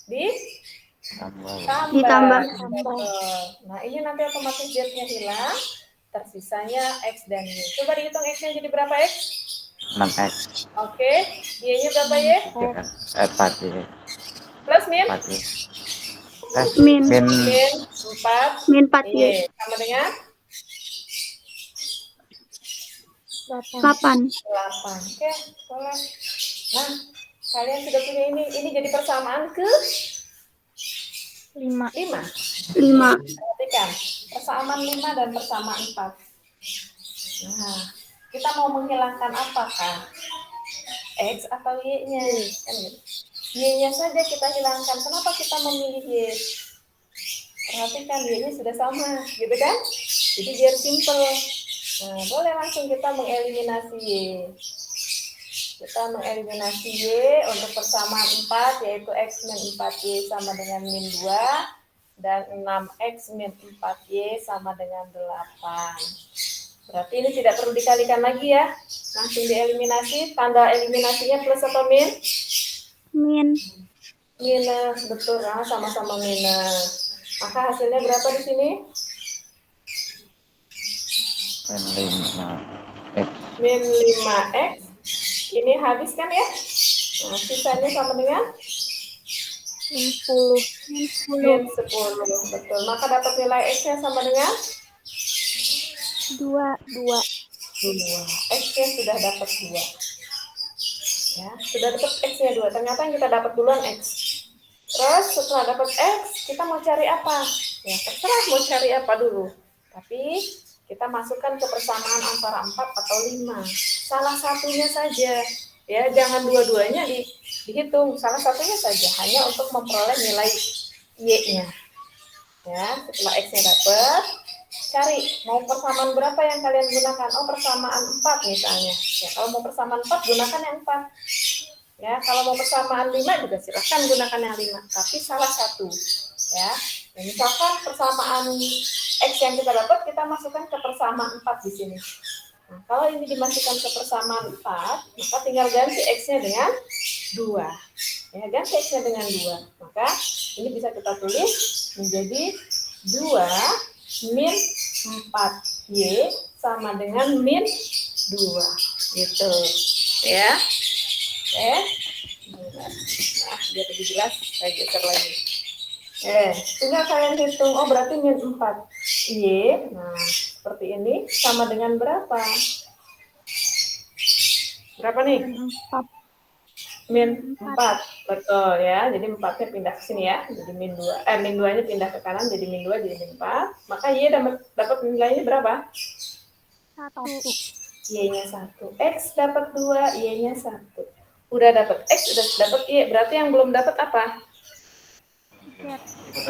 ditambah. Ditambah. Nah, ini nanti otomatis Z-nya hilang, tersisanya X dan Y. Coba dihitung X-nya jadi berapa X? 6X. Oke, Y-nya berapa Y? 4 Y. Plus min? 4 Y. Min. Min Min 4 Min 4 Y. Y. Sama dengan 8. 8. Oke, boleh. Nah, kalian sudah punya ini. Ini jadi persamaan ke 5. 5. 5. Perhatikan, persamaan 5 dan persamaan 4. Nah, kita mau menghilangkan apakah? X atau Y-nya? Kan gitu. Y-nya saja kita hilangkan. Kenapa kita memilih Y? Perhatikan, Y-nya sudah sama, gitu kan? Jadi biar simple. Nah, boleh langsung kita mengeliminasi Y. Kita mengeliminasi Y untuk persamaan 4, yaitu X min 4Y sama dengan min 2, dan 6X min 4Y sama dengan 8. Berarti ini tidak perlu dikalikan lagi ya. Langsung dieliminasi. Tanda eliminasinya plus atau min? Min. Minus, betul kan? Sama-sama minus. Maka hasilnya berapa di sini? Min 5X. Ini habis kan ya? Nah, sisanya sama dengan? Min 10. Min 10. Betul. Maka dapat nilai X-nya sama dengan? 2. 2. X-nya sudah dapat 2. Ya, sudah dapat X-nya 2. Ternyata yang kita dapat duluan X. Terus setelah dapat X, kita mau cari apa? Ya, terserah mau cari apa dulu. Tapi kita masukkan ke persamaan antara 4 atau 5. Salah satunya saja. Ya, jangan dua-duanya dihitung. Salah satunya saja, hanya untuk memperoleh nilai Y-nya. Ya, setelah X-nya dapat, cari mau persamaan berapa yang kalian gunakan. Oh, persamaan 4 misalnya. Ya, kalau mau persamaan 4 gunakan yang 4. Ya, kalau mau persamaan 5 juga silakan gunakan yang 5, tapi salah satu. Ya. Dan misalkan persamaan X yang kita dapat, kita masukkan ke persamaan 4 di sini. Nah, kalau ini dimasukkan ke persamaan 4, maka tinggal ganti X-nya dengan 2. Ya, ganti X-nya dengan 2. Maka ini bisa kita tulis menjadi 2 min 4Y sama dengan min 2. Gitu. Ya. Oke. Nah, biar lebih jelas, saya geser lagi. Tinggal kalian hitung, oh berarti min 4Y. Nah, seperti ini sama dengan berapa? Berapa nih? Min 4. Betul ya. Jadi 4-nya pindah ke sini ya. Jadi min 2. Min 2-nya pindah ke kanan jadi min 2 jadi min 4. Maka Y dapat nilainya berapa? 1. Y-nya 1. X dapat 2, Y-nya 1. Udah dapat X, udah dapat Y. Berarti yang belum dapat apa?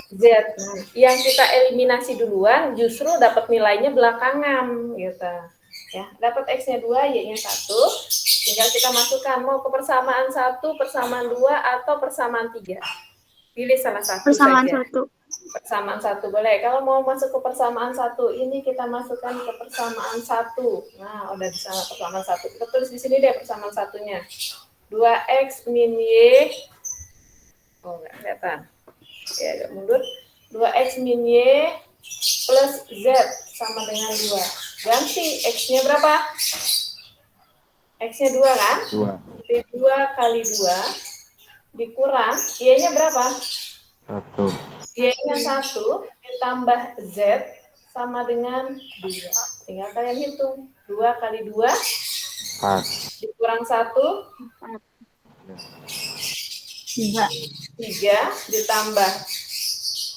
Z. Nah, yang kita eliminasi duluan justru dapat nilainya belakangan gitu. Ya, dapat X-nya 2, Y-nya 1. Tinggal kita masukkan mau ke persamaan 1, persamaan 2 atau persamaan 3. Pilih salah satu Persamaan saja. 1. Persamaan 1 boleh. Kalau mau masuk ke persamaan 1, ini kita masukkan ke persamaan 1. Nah, udah di sana persamaan 1. Kita tulis di sini deh persamaan satunya. 2X min Y. Oh, enggak kelihatan. Ya, agak mundur. 2X min Y plus Z sama dengan 2. Ganti X-nya berapa? X-nya 2 kan? 2. 2 kali 2 dikurang Y-nya berapa? 1. Y-nya 1 ditambah Z sama dengan 2. Tinggal kalian hitung. 2 kali 2 4. dikurang 1 3. 3 ditambah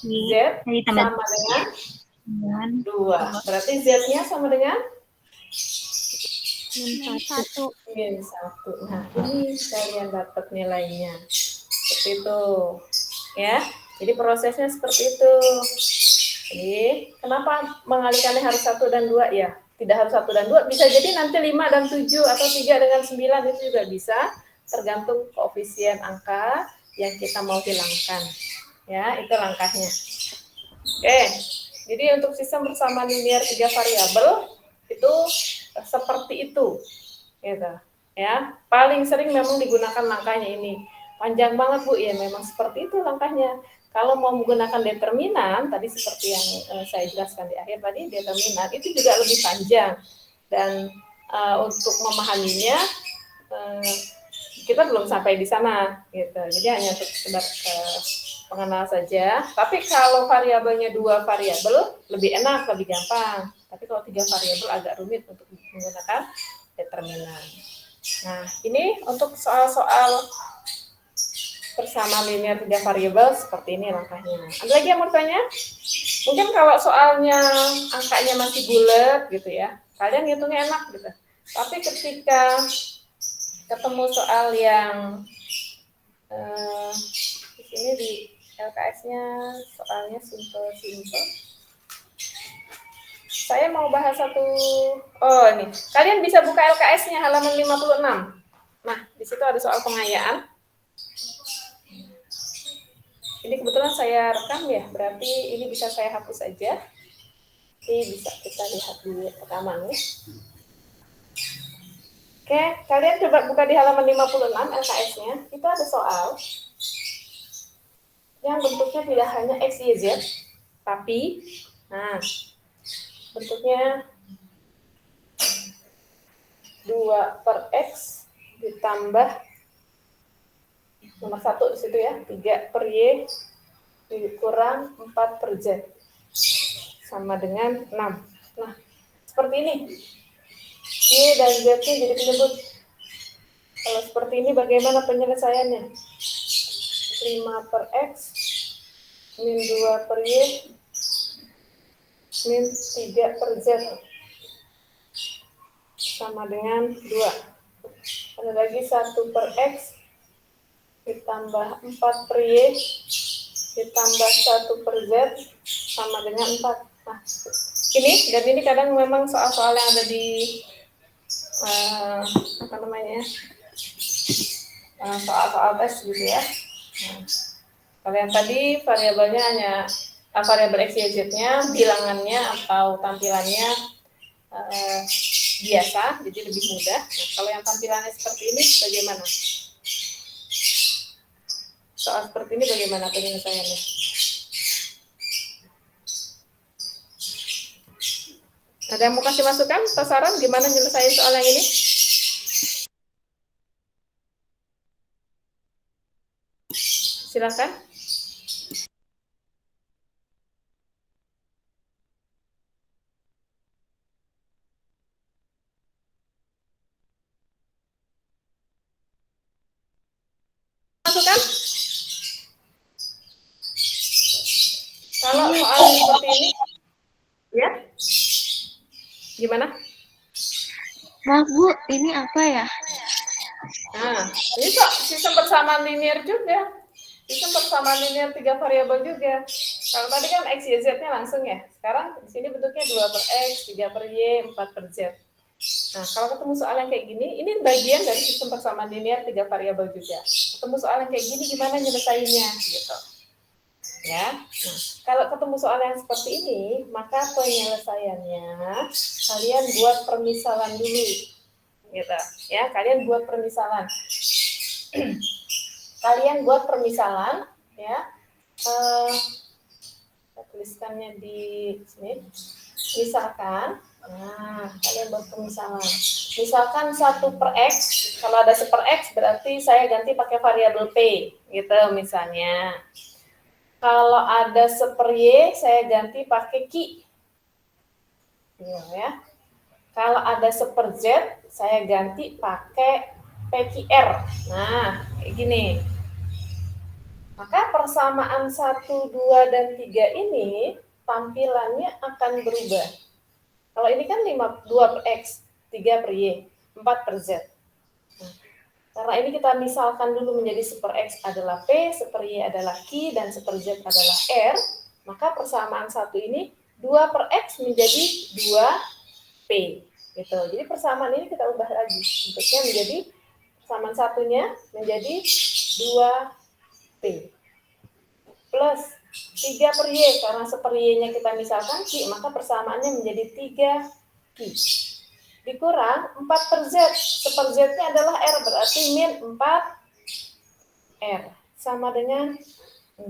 Z sama dengan 2. Berarti Z-nya sama dengan Min 1. min 1. Nah, ini kalian dapat nilainya. Seperti itu. Ya. Jadi prosesnya seperti itu. Jadi, kenapa mengalihkannya harus 1 dan 2 ya? Tidak harus 1 dan 2, bisa jadi nanti 5 dan 7 atau 3 dengan 9 itu juga bisa, tergantung koefisien angka yang kita mau hilangkan. Ya, itu langkahnya. Oke. Jadi untuk sistem persamaan linear 3 variabel itu seperti itu, gitu. Ya, paling sering memang digunakan langkahnya ini. Panjang banget Bu, ya memang seperti itu langkahnya. Kalau mau menggunakan determinan, tadi seperti yang saya jelaskan di akhir tadi, determinan itu juga lebih panjang. Dan untuk memahaminya, kita belum sampai di sana, gitu. Jadi hanya untuk sekedar pengenal saja. Tapi kalau variabelnya 2 variabel, lebih enak, lebih gampang. Tapi kalau 3 variabel agak rumit untuk menggunakan determinan. Nah, ini untuk soal-soal bersama linear 3 variabel seperti ini langkahnya. Ada lagi yang mau tanya? Mungkin kalau soalnya angkanya masih bulat gitu ya, kalian hitungnya enak gitu. Tapi ketika ketemu soal yang di sini di LKS-nya soalnya simple. Saya mau bahas satu. Oh, ini. Kalian bisa buka LKS-nya halaman 56. Nah, di situ ada soal pengayaan. Ini kebetulan saya rekam ya, berarti ini bisa saya hapus saja. Ini bisa kita lihat di rekaman nih. Oke, kalian coba buka di halaman 56 LKS-nya. Itu ada soal yang bentuknya tidak hanya X, Y, Z, tapi bentuknya 2/X ditambah nomor 1 di situ ya, 3/Y dikurang 4/Z sama dengan 6. Nah, seperti ini. Y dan Z-nya jadi penyebut. Kalau seperti ini bagaimana penyelesaiannya? 5/X min 2/Y min 3/Z sama dengan 2. Ada lagi 1/X ditambah 4/Y ditambah 1/Z sama dengan 4. Nah, ini kadang memang soal-soal yang ada di soal-soal tes gitu ya. Nah, kalau yang tadi variabelnya hanya variabel X, Y, Z-nya, bilangannya atau tampilannya biasa, jadi lebih mudah. Nah, kalau yang tampilannya seperti ini, bagaimana? Soal seperti ini bagaimana penyelesaiannya? Ada yang mau kasih masukan atau saran gimana nyelesain soal yang ini? Silakan. Masukan? Kalau soal seperti ini, ya? Gimana? Maaf Bu, ini apa ya? Nah, ini kok sistem persamaan linear juga. Sistem persamaan linear 3 variabel juga. Kalau tadi kan X, Y, Z-nya langsung ya. Sekarang di sini bentuknya 2/X, 3/Y, 4/Z. Nah, kalau ketemu soal yang kayak gini, ini bagian dari sistem persamaan linear 3 variabel juga. Ketemu soal yang kayak gini, gimana nyelesainnya, gitu. Ya, nah, kalau ketemu soal yang seperti ini, maka penyelesaiannya kalian buat permisalan dulu, gitu. Ya, kalian buat permisalan. Kalian buat permisalan, ya. Saya tuliskannya di sini. Misalkan, kalian buat permisalan. Misalkan 1/X, kalau ada 1/X berarti saya ganti pakai variabel P, gitu misalnya. Kalau ada 1/Y, saya ganti pakai Q. Ya. Kalau ada 1/Z, saya ganti pakai PQR. Nah, kayak gini. Maka persamaan 1, 2, dan 3 ini tampilannya akan berubah. Kalau ini kan 2/X, 3/Y, 4/Z. Nah, karena ini kita misalkan dulu menjadi 1/X adalah P, 1/Y adalah Q, dan 1/Z adalah R, maka persamaan 1 ini 2/X menjadi 2P. Gitu. Jadi persamaan ini kita ubah lagi. Bentuknya menjadi persamaan satunya menjadi 2P. Plus 3/Y, karena 1/Y-nya kita misalkan Q, maka persamaannya menjadi 3Q. dikurang 4 per Z. Seper Z-nya adalah R, berarti min 4 R sama dengan 6.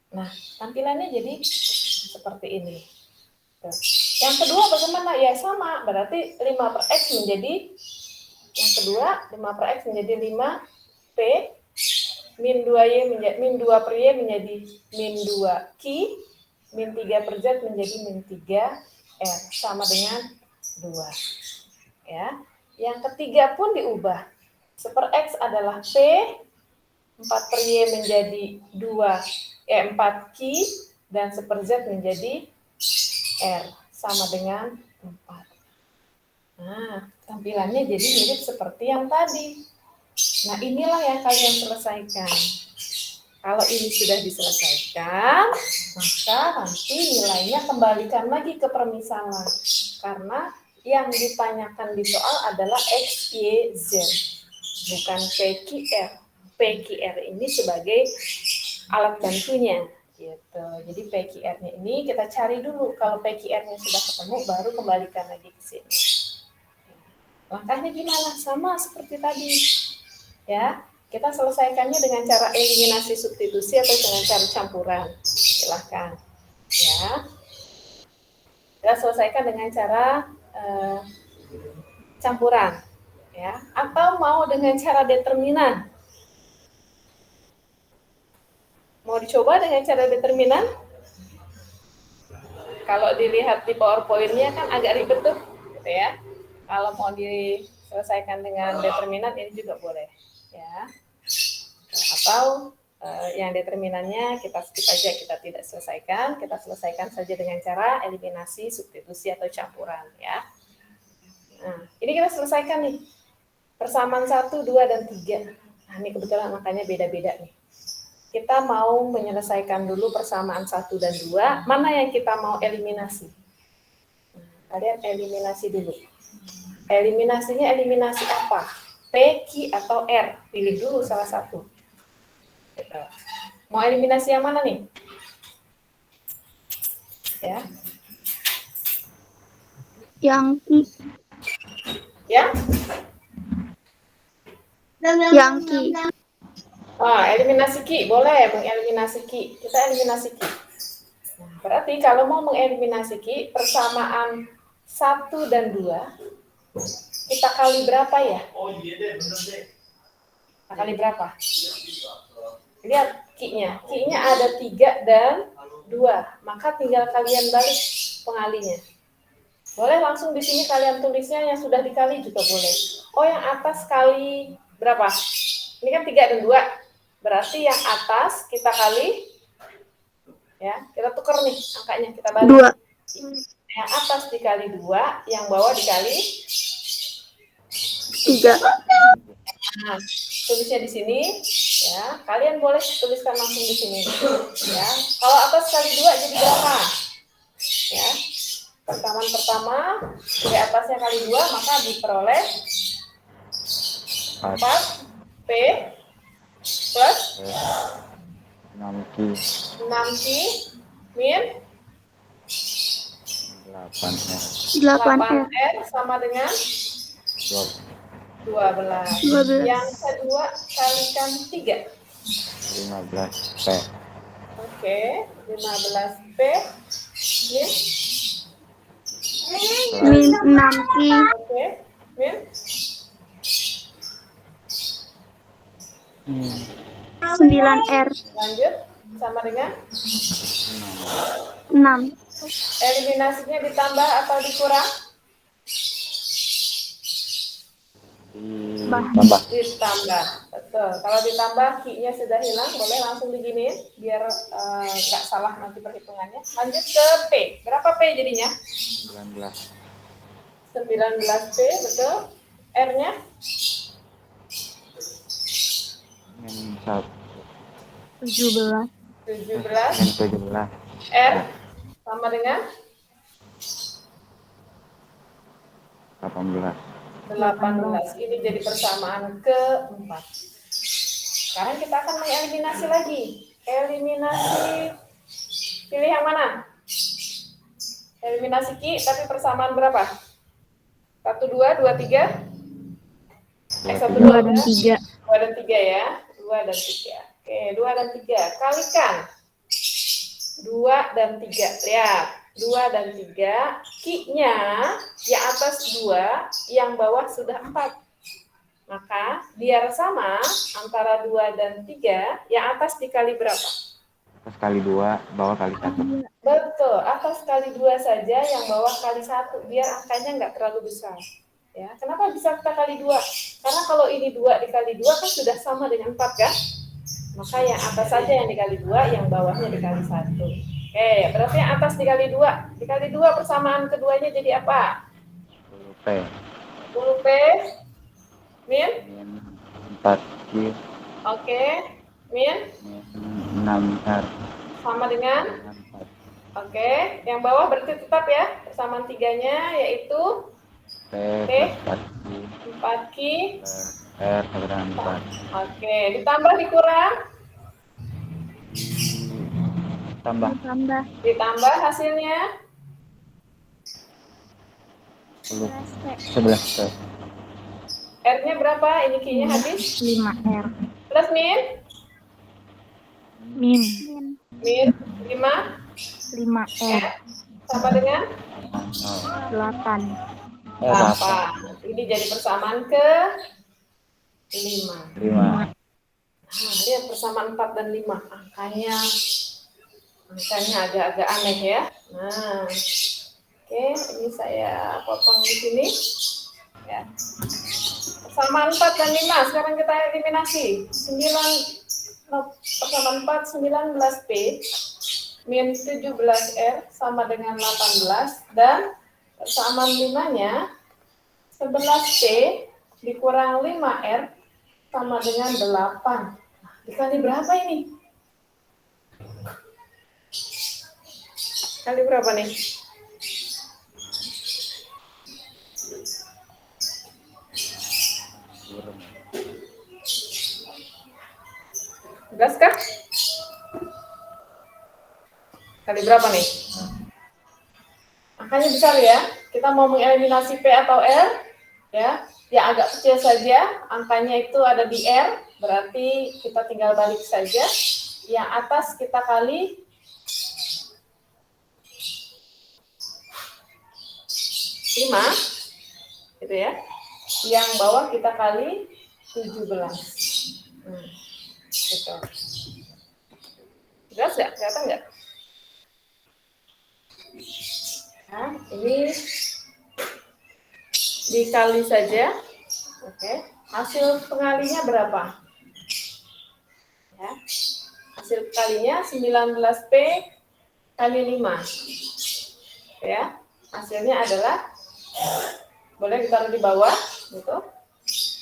Nah, tampilannya jadi seperti ini. Tuh. Yang kedua bagaimana? Ya sama, berarti 5 per X menjadi, yang kedua 5 per X menjadi 5P, min 2Y menjadi, min 2 per Y menjadi min 2Q, min 3 per Z menjadi min 3R, sama dengan 2. Ya. Yang ketiga pun diubah. Seper X adalah P, 4 per Y menjadi 4Q, dan seper Z menjadi R, sama dengan 4. Nah, tampilannya jadi mirip seperti yang tadi. Nah, inilah yang kalian selesaikan. Kalau ini sudah diselesaikan, maka nanti nilainya kembalikan lagi ke permisalan. Karena yang ditanyakan di soal adalah X, Y, Z, bukan PQR. PQR ini sebagai alat bantunya. Gitu. Jadi PQR-nya ini kita cari dulu. Kalau PQR-nya sudah ketemu, baru kembalikan lagi ke sini. Langkahnya gimana? Sama seperti tadi. Ya, kita selesaikannya dengan cara eliminasi substitusi atau dengan cara campuran. Silahkan. Ya, kita selesaikan dengan cara campuran. Ya, atau mau dengan cara determinan. Mau dicoba dengan cara determinan? Kalau dilihat di PowerPoint-nya kan agak ribet tuh, gitu ya. Kalau mau diselesaikan dengan determinan ini juga boleh, ya. Atau yang determinannya kita skip aja, kita tidak selesaikan, kita selesaikan saja dengan cara eliminasi, substitusi atau campuran, ya. Nah, ini kita selesaikan nih. Persamaan 1, 2, dan 3. Nah, ini kebetulan makanya beda-beda nih. Kita mau menyelesaikan dulu persamaan 1 dan 2, mana yang kita mau eliminasi? Nah, kalian eliminasi dulu. Eliminasinya eliminasi apa? P, Q, atau R? Pilih dulu salah satu. Gitu. Mau eliminasi yang mana nih? Ya. Yang Q. Ya? Yang Q. Eliminasi Q, boleh mengeliminasi Q. Kita eliminasi Q. Nah, berarti kalau mau mengeliminasi Q, persamaan 1 dan 2, kita kali berapa ya? Kita kali berapa? Lihat Q-nya. Q-nya ada 3 dan 2. Maka tinggal kalian balik pengalinya. Boleh langsung di sini kalian tulisnya yang sudah dikali juga boleh. Oh, yang atas kali berapa? Ini kan 3 dan 2. Berarti yang atas kita kali, ya, kita tukar nih angkanya, kita balik. 2. Yang atas dikali 2, yang bawah dikali 3. Nah, tulisnya di sini, ya. Kalian boleh tuliskan langsung di sini, ya. Kalau atas kali 2 jadi berapa? Ya. Persamaan dari atasnya kali 2, maka diperoleh 4P plus 6Q 6Q min 8R 8R sama dengan 12 12. Yang kedua kalikan 3. 15P. Oke, 15P Min 6Q. Oke, min 9R. lanjut sama dengan 6. eliminasinya ditambah atau dikurang? Ditambah. Ditambah, betul. Kalau ditambah Q-nya sudah hilang, boleh langsung diginiin biar nggak salah nanti perhitungannya. Lanjut ke P, berapa P jadinya? 19 19P, betul. R-nya? min 1 17. 17. min 17 R sama dengan 18 18. Ini jadi persamaan keempat. Sekarang kita akan mengeliminasi lagi. Eliminasi, pilih yang mana? Eliminasi Q, tapi persamaan berapa? 1, 2, 2, 3. 1, 2 2, dan 3. 2 dan 3 ya. 2 dan 3. Oke, 2 dan 3. Kalikan. 2 dan 3. Lihat. 2 dan 3. Ki-nya yang atas 2, yang bawah sudah 4. Maka biar sama antara 2 dan 3, yang atas dikali berapa? Atas kali 2, bawah kali 1. Betul, atas kali 2 saja, yang bawah kali 1, biar angkanya nggak terlalu besar. Ya, kenapa bisa kita kali 2? Karena kalau ini 2 dikali 2 kan sudah sama dengan 4 kan? Maka yang atas saja yang dikali 2, yang bawahnya dikali 1. Oke, berarti yang atas dikali 2. Dikali 2 persamaan keduanya jadi apa? 10P 10P min? min 4Q Oke, min? min 6R Sama dengan? dengan 4. Oke, yang bawah berarti tetap ya, persamaan tiganya yaitu P plus 4Q 4Q. R sama dengan 4. Oke, ditambah dikurang? Tambah Ditambah hasilnya? 11P. R-nya berapa? Ini Q-nya habis? 5R. Plus min? Min Min 5? 5R. Sama dengan? 8. R 8. Ini jadi persamaan ke 5. 5. Nah, lihat persamaan 4 dan 5. Angkanya agak-agak aneh ya. Nah, oke, ini saya potong di sini. Ya. Persamaan 4 dan 5. Sekarang kita eliminasi. 9, persamaan 4, 19P min 17R sama dengan 18. Dan persamaan 5-nya 11P dikurang 5R sama dengan 8. Nah, dikali berapa ini? Kali berapa nih? Jelas kah? Kali berapa nih? Angkanya besar ya. Kita mau mengeliminasi P atau R, ya. Yang agak kecil saja, angkanya itu ada di R, berarti kita tinggal balik saja. Yang atas kita kali 5, gitu ya. Yang bawah kita kali 17. Gitu. Jelas nggak? Kelihatan nggak? Nah, ini dikali saja. Oke. Hasil pengalinya berapa? Ya. Hasil kalinya 19P kali 5. Ya. Hasilnya adalah, boleh ditaruh di bawah, gitu.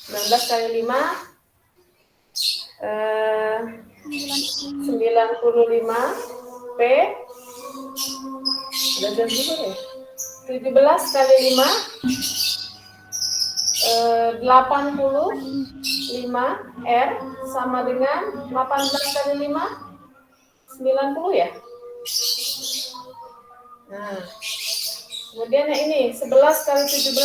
19 kali 5 95P. Udah jam dulu ya. 17 kali 5 85R sama dengan 18 kali 5 90 ya. Nah, kemudian yang ini 11 kali 17.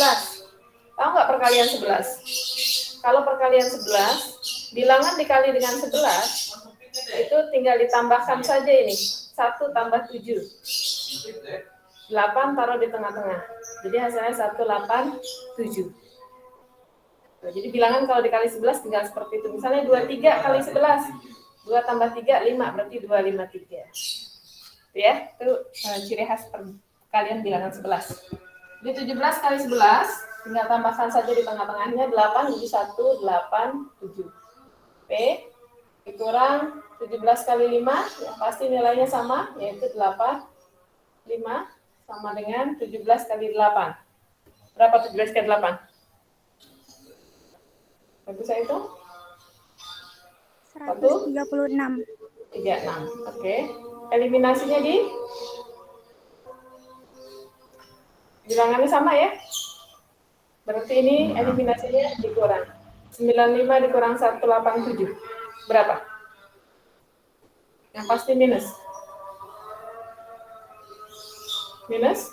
Tahu nggak perkalian 11? Kalau perkalian 11, bilangan dikali dengan 11, itu tinggal ditambahkan saja ini. 1 tambah 7. 8 taruh di tengah-tengah. Jadi hasilnya 187. Jadi bilangan kalau dikali 11 tinggal seperti itu. Misalnya 23 kali 11. 2 tambah 3, 5. Berarti 253. Ya, itu ciri khas perkalian bilangan 11. Jadi 17 kali 11, tinggal tambahkan saja di tengah-tengahnya 8, jadi 1, 8, 7. P dikurang 17 kali 5, yang pasti nilainya sama, yaitu 8, 5, sama dengan 17 kali 8. Berapa 17 kali 8? Bagus saya itu? 136. 36. Oke. Eliminasinya di? Bilangannya sama ya? Berarti ini eliminasinya dikurang. 95 dikurang 187. Berapa? Yang pasti minus. Minus?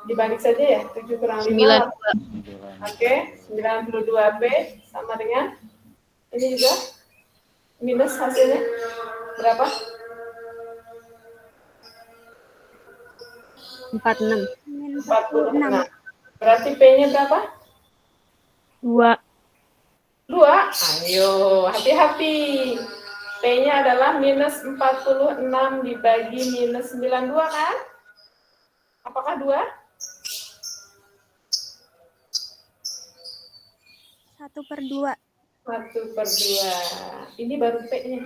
Dibalik saja ya, 7 kurang 5. 92. Oke, 92P sama dengan ini juga minus hasilnya berapa? 46. 46. Berarti P-nya berapa? 2. 2. Ayo, hati-hati. P-nya adalah minus 46 dibagi minus 92 kan? Apakah 2? 1/2. 1/2. Ini baru P-nya.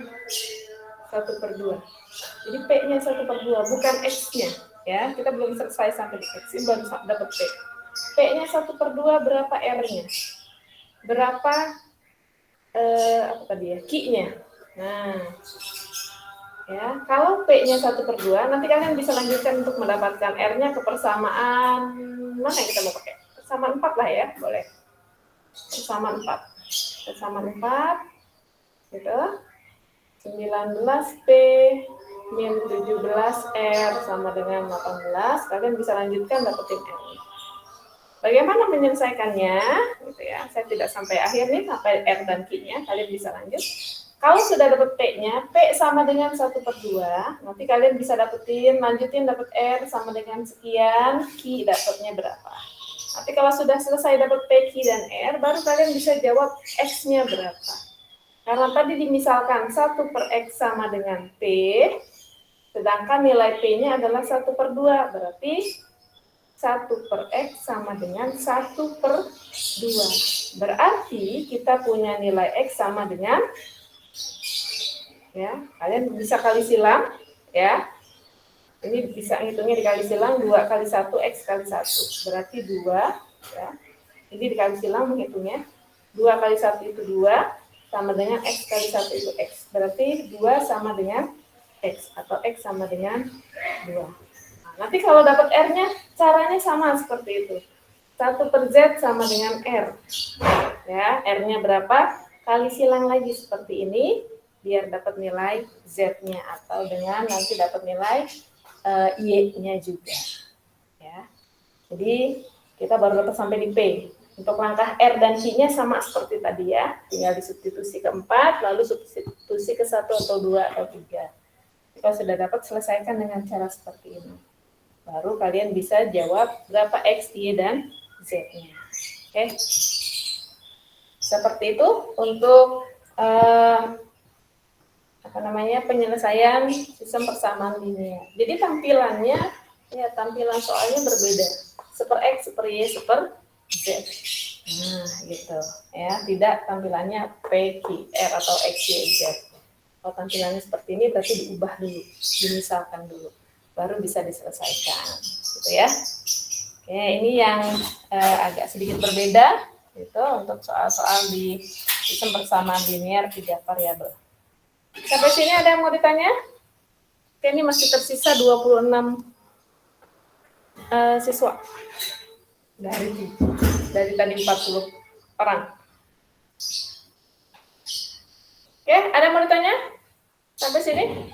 1/2. Jadi P-nya 1/2, bukan X-nya. Ya, kita belum selesai sampai di X, ini baru dapat P. P-nya 1/2, berapa R-nya? Berapa apa tadi ya? Q-nya. Nah, ya, kalau P-nya 1/2, nanti kalian bisa lanjutkan untuk mendapatkan R-nya ke persamaan mana yang kita mau pakai? Persamaan 4 lah ya, boleh. Persamaan 4. Persamaan 4 gitu. 19P min 17R sama dengan 18. Kalian bisa lanjutkan dapetin R. Bagaimana menyelesaikannya? Gitu ya. Saya tidak sampai akhir nih, sampai R dan Q-nya. Kalian bisa lanjut. Kalau sudah dapat P-nya, P sama dengan 1/2. Nanti kalian bisa lanjutin dapat R sama dengan sekian, Q dapatnya berapa. Nanti kalau sudah selesai dapat P, Q, dan R, baru kalian bisa jawab X-nya berapa. Karena tadi dimisalkan 1/X sama dengan P, sedangkan nilai P-nya adalah 1/2, berarti 1/X sama dengan 1/2. Berarti kita punya nilai X sama dengan, ya, kalian bisa kali silang, ya. Ini bisa ngitungnya dikali silang, 2 kali 1, X kali 1. Berarti 2, ya. Ini dikali silang menghitungnya. 2 kali 1 itu 2, sama dengan X kali 1 itu X. Berarti 2 sama dengan X, atau X sama dengan 2. Nah, nanti kalau dapat R-nya, caranya sama seperti itu. 1/Z sama dengan R. Ya, R-nya berapa? Kali silang lagi seperti ini, biar dapat nilai Z-nya, atau dengan nanti dapat nilai Y-nya juga. Ya. Jadi, kita baru dapat sampai di P. Untuk langkah R dan Q-nya sama seperti tadi ya. Tinggal disubstitusi ke 4, lalu substitusi ke 1 atau 2 atau 3. Kalau sudah dapat, selesaikan dengan cara seperti ini. Baru kalian bisa jawab berapa X, Y, dan Z-nya. Oke. Seperti itu untuk penyelesaian sistem persamaan linear. Jadi tampilannya, ya tampilan soalnya berbeda. 1/X, 1/Y, 1/Z. Nah, gitu. Ya, tidak tampilannya P, Q, R atau X, Y, Z. Kalau tampilannya seperti ini berarti diubah dulu, dimisalkan dulu, baru bisa diselesaikan, gitu ya. Oke, ini yang agak sedikit berbeda, gitu, untuk soal-soal di sistem persamaan linear 3 variabel. Sampai sini ada yang mau ditanya? Oke, ini masih tersisa 26 siswa dari tadi 40 orang. Oke, ada yang mau ditanya? Sampai sini?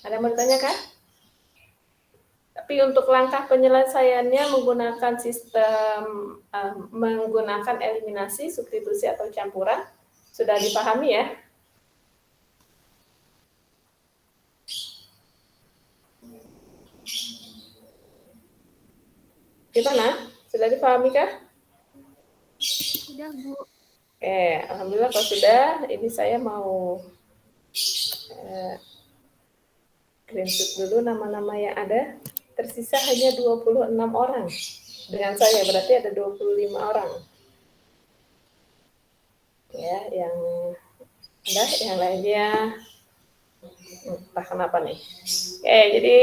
Ada yang mau ditanya kan? Tapi untuk langkah penyelesaiannya menggunakan sistem menggunakan eliminasi, substitusi atau campuran sudah dipahami ya? Gimana? Sudah dipahami kah? Sudah, Bu. Oke, alhamdulillah kalau sudah, ini saya mau screenshot dulu nama-nama yang ada. Tersisa hanya 26 orang. Dengan saya berarti ada 25 orang. Ya, yang ada, yang lainnya entah kenapa nih. Oke, jadi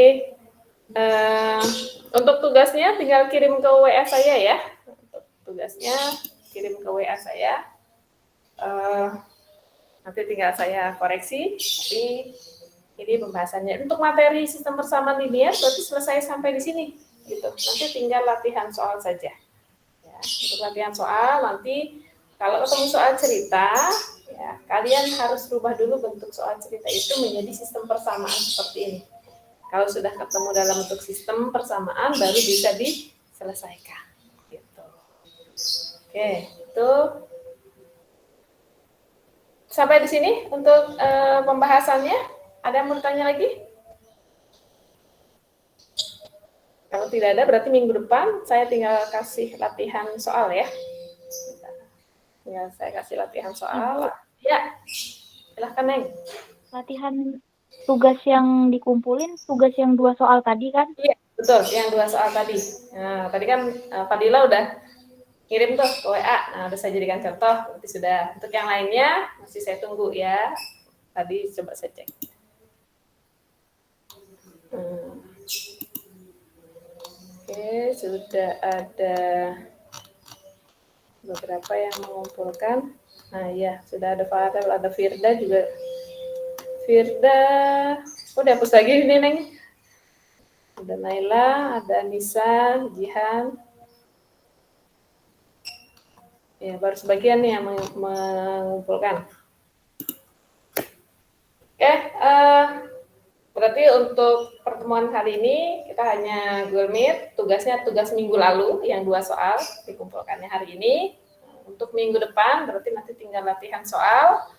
untuk tugasnya tinggal kirim ke WA saya ya. Untuk tugasnya kirim ke WA saya. Nanti tinggal saya koreksi. Tapi ini pembahasannya. Untuk materi sistem persamaan linear berarti selesai sampai di sini. Gitu. Nanti tinggal latihan soal saja. Ya, untuk latihan soal nanti kalau ketemu soal cerita, ya, kalian harus rubah dulu bentuk soal cerita itu menjadi sistem persamaan seperti ini. Kalau sudah ketemu dalam bentuk sistem persamaan baru bisa diselesaikan. Gitu. Oke, itu sampai di sini untuk pembahasannya. Ada yang mau tanya lagi? Kalau tidak ada, berarti minggu depan saya tinggal kasih latihan soal ya. Tinggal saya kasih latihan soal. Ya, silahkan Neng. Latihan tugas yang dikumpulin, tugas yang 2 soal tadi kan? Iya, betul. Yang 2 soal tadi. Nah, tadi kan Fadila udah kirim tuh ke WA. Nah, udah saya jadikan contoh. Berarti sudah. Untuk yang lainnya, masih saya tunggu ya. Tadi coba saya cek. Oke, sudah ada beberapa yang mengumpulkan. Nah, ya, sudah ada Farel, ada Firda juga. Firda, udah hapus lagi ini, Neng. Ada Naila, ada Anissa, Jihan. Ya, baru sebagian nih yang mengumpulkan. Oke, berarti untuk pertemuan kali ini kita hanya Google Meet, tugasnya tugas minggu lalu yang 2 soal dikumpulkannya hari ini. Untuk minggu depan berarti nanti tinggal latihan soal.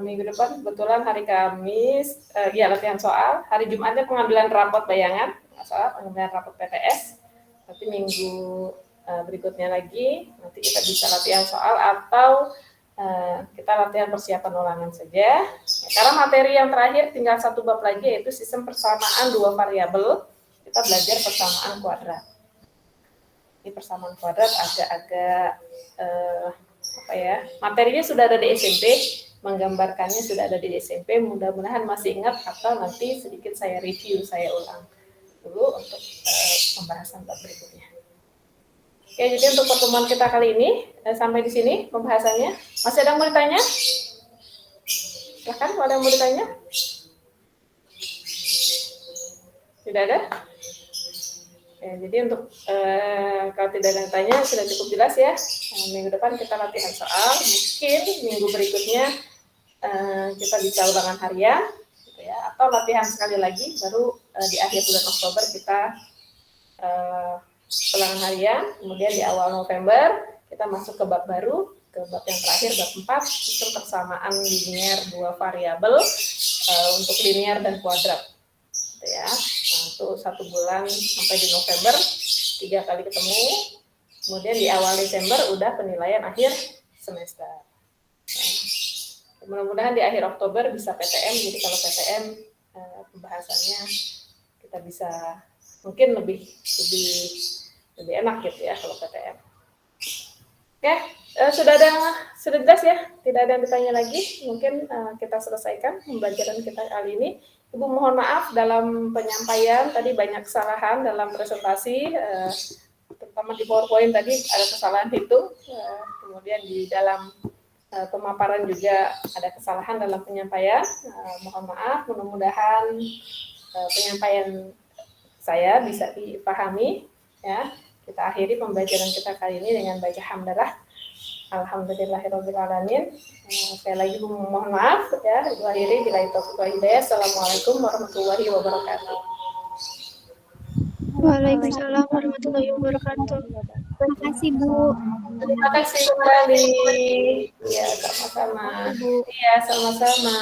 Minggu depan kebetulan hari Kamis, ya latihan soal. Hari Jumatnya pengambilan rapot bayangan, soal pengambilan rapot PTS. Nanti minggu berikutnya lagi nanti kita bisa latihan soal atau kita latihan persiapan ulangan saja. Ya, karena materi yang terakhir tinggal 1 bab lagi yaitu sistem persamaan 2 variabel. Kita belajar persamaan kuadrat. Ini persamaan kuadrat agak-agak apa ya? Materinya sudah ada di SMP, menggambarkannya sudah ada di SMP. Mudah-mudahan masih ingat atau nanti sedikit saya review, saya ulang dulu untuk pembahasan bab berikutnya. Oke, jadi untuk pertemuan kita kali ini sampai di sini pembahasannya. Masih ada yang mau ditanya? Silahkan, kalau ada yang mau ditanya. Tidak ada? Oke, jadi untuk kalau tidak ada yang tanya sudah cukup jelas ya. Minggu depan kita latihan soal. Mungkin minggu berikutnya kita bisa ulangan harian, gitu ya. Atau latihan sekali lagi. Baru di akhir bulan Oktober kita ulangan harian, kemudian di awal November kita masuk ke bab baru, ke bab yang terakhir, bab 4, sistem persamaan linier 2 variabel untuk linier dan kuadrat. Gitu ya. Nah, itu 1 bulan sampai di November 3 kali ketemu. Kemudian di awal Desember udah penilaian akhir semester. Nah, mudah-mudahan di akhir Oktober bisa PTM. Jadi kalau PTM pembahasannya kita bisa mungkin lebih enak gitu ya kalau PTM. Oke, sudah jelas ya, tidak ada yang ditanya lagi. Mungkin kita selesaikan pembelajaran kita kali ini. Ibu mohon maaf dalam penyampaian tadi banyak kesalahan dalam presentasi, terutama di PowerPoint tadi ada kesalahan hitung, kemudian di dalam pemaparan juga ada kesalahan dalam penyampaian. Mohon maaf, mudah-mudahan penyampaian saya bisa dipahami ya. Kita akhiri pembelajaran kita kali ini dengan baca hamdalah. Alhamdulillahirabbil alamin. Sekali lagi mohon maaf ya. Ibu akhiri bila itu hidayah. Assalamualaikum warahmatullahi wabarakatuh. Waalaikumsalam warahmatullahi wabarakatuh. Terima kasih Bu. Terima kasih kembali. Ya, sama-sama. Iya, sama-sama.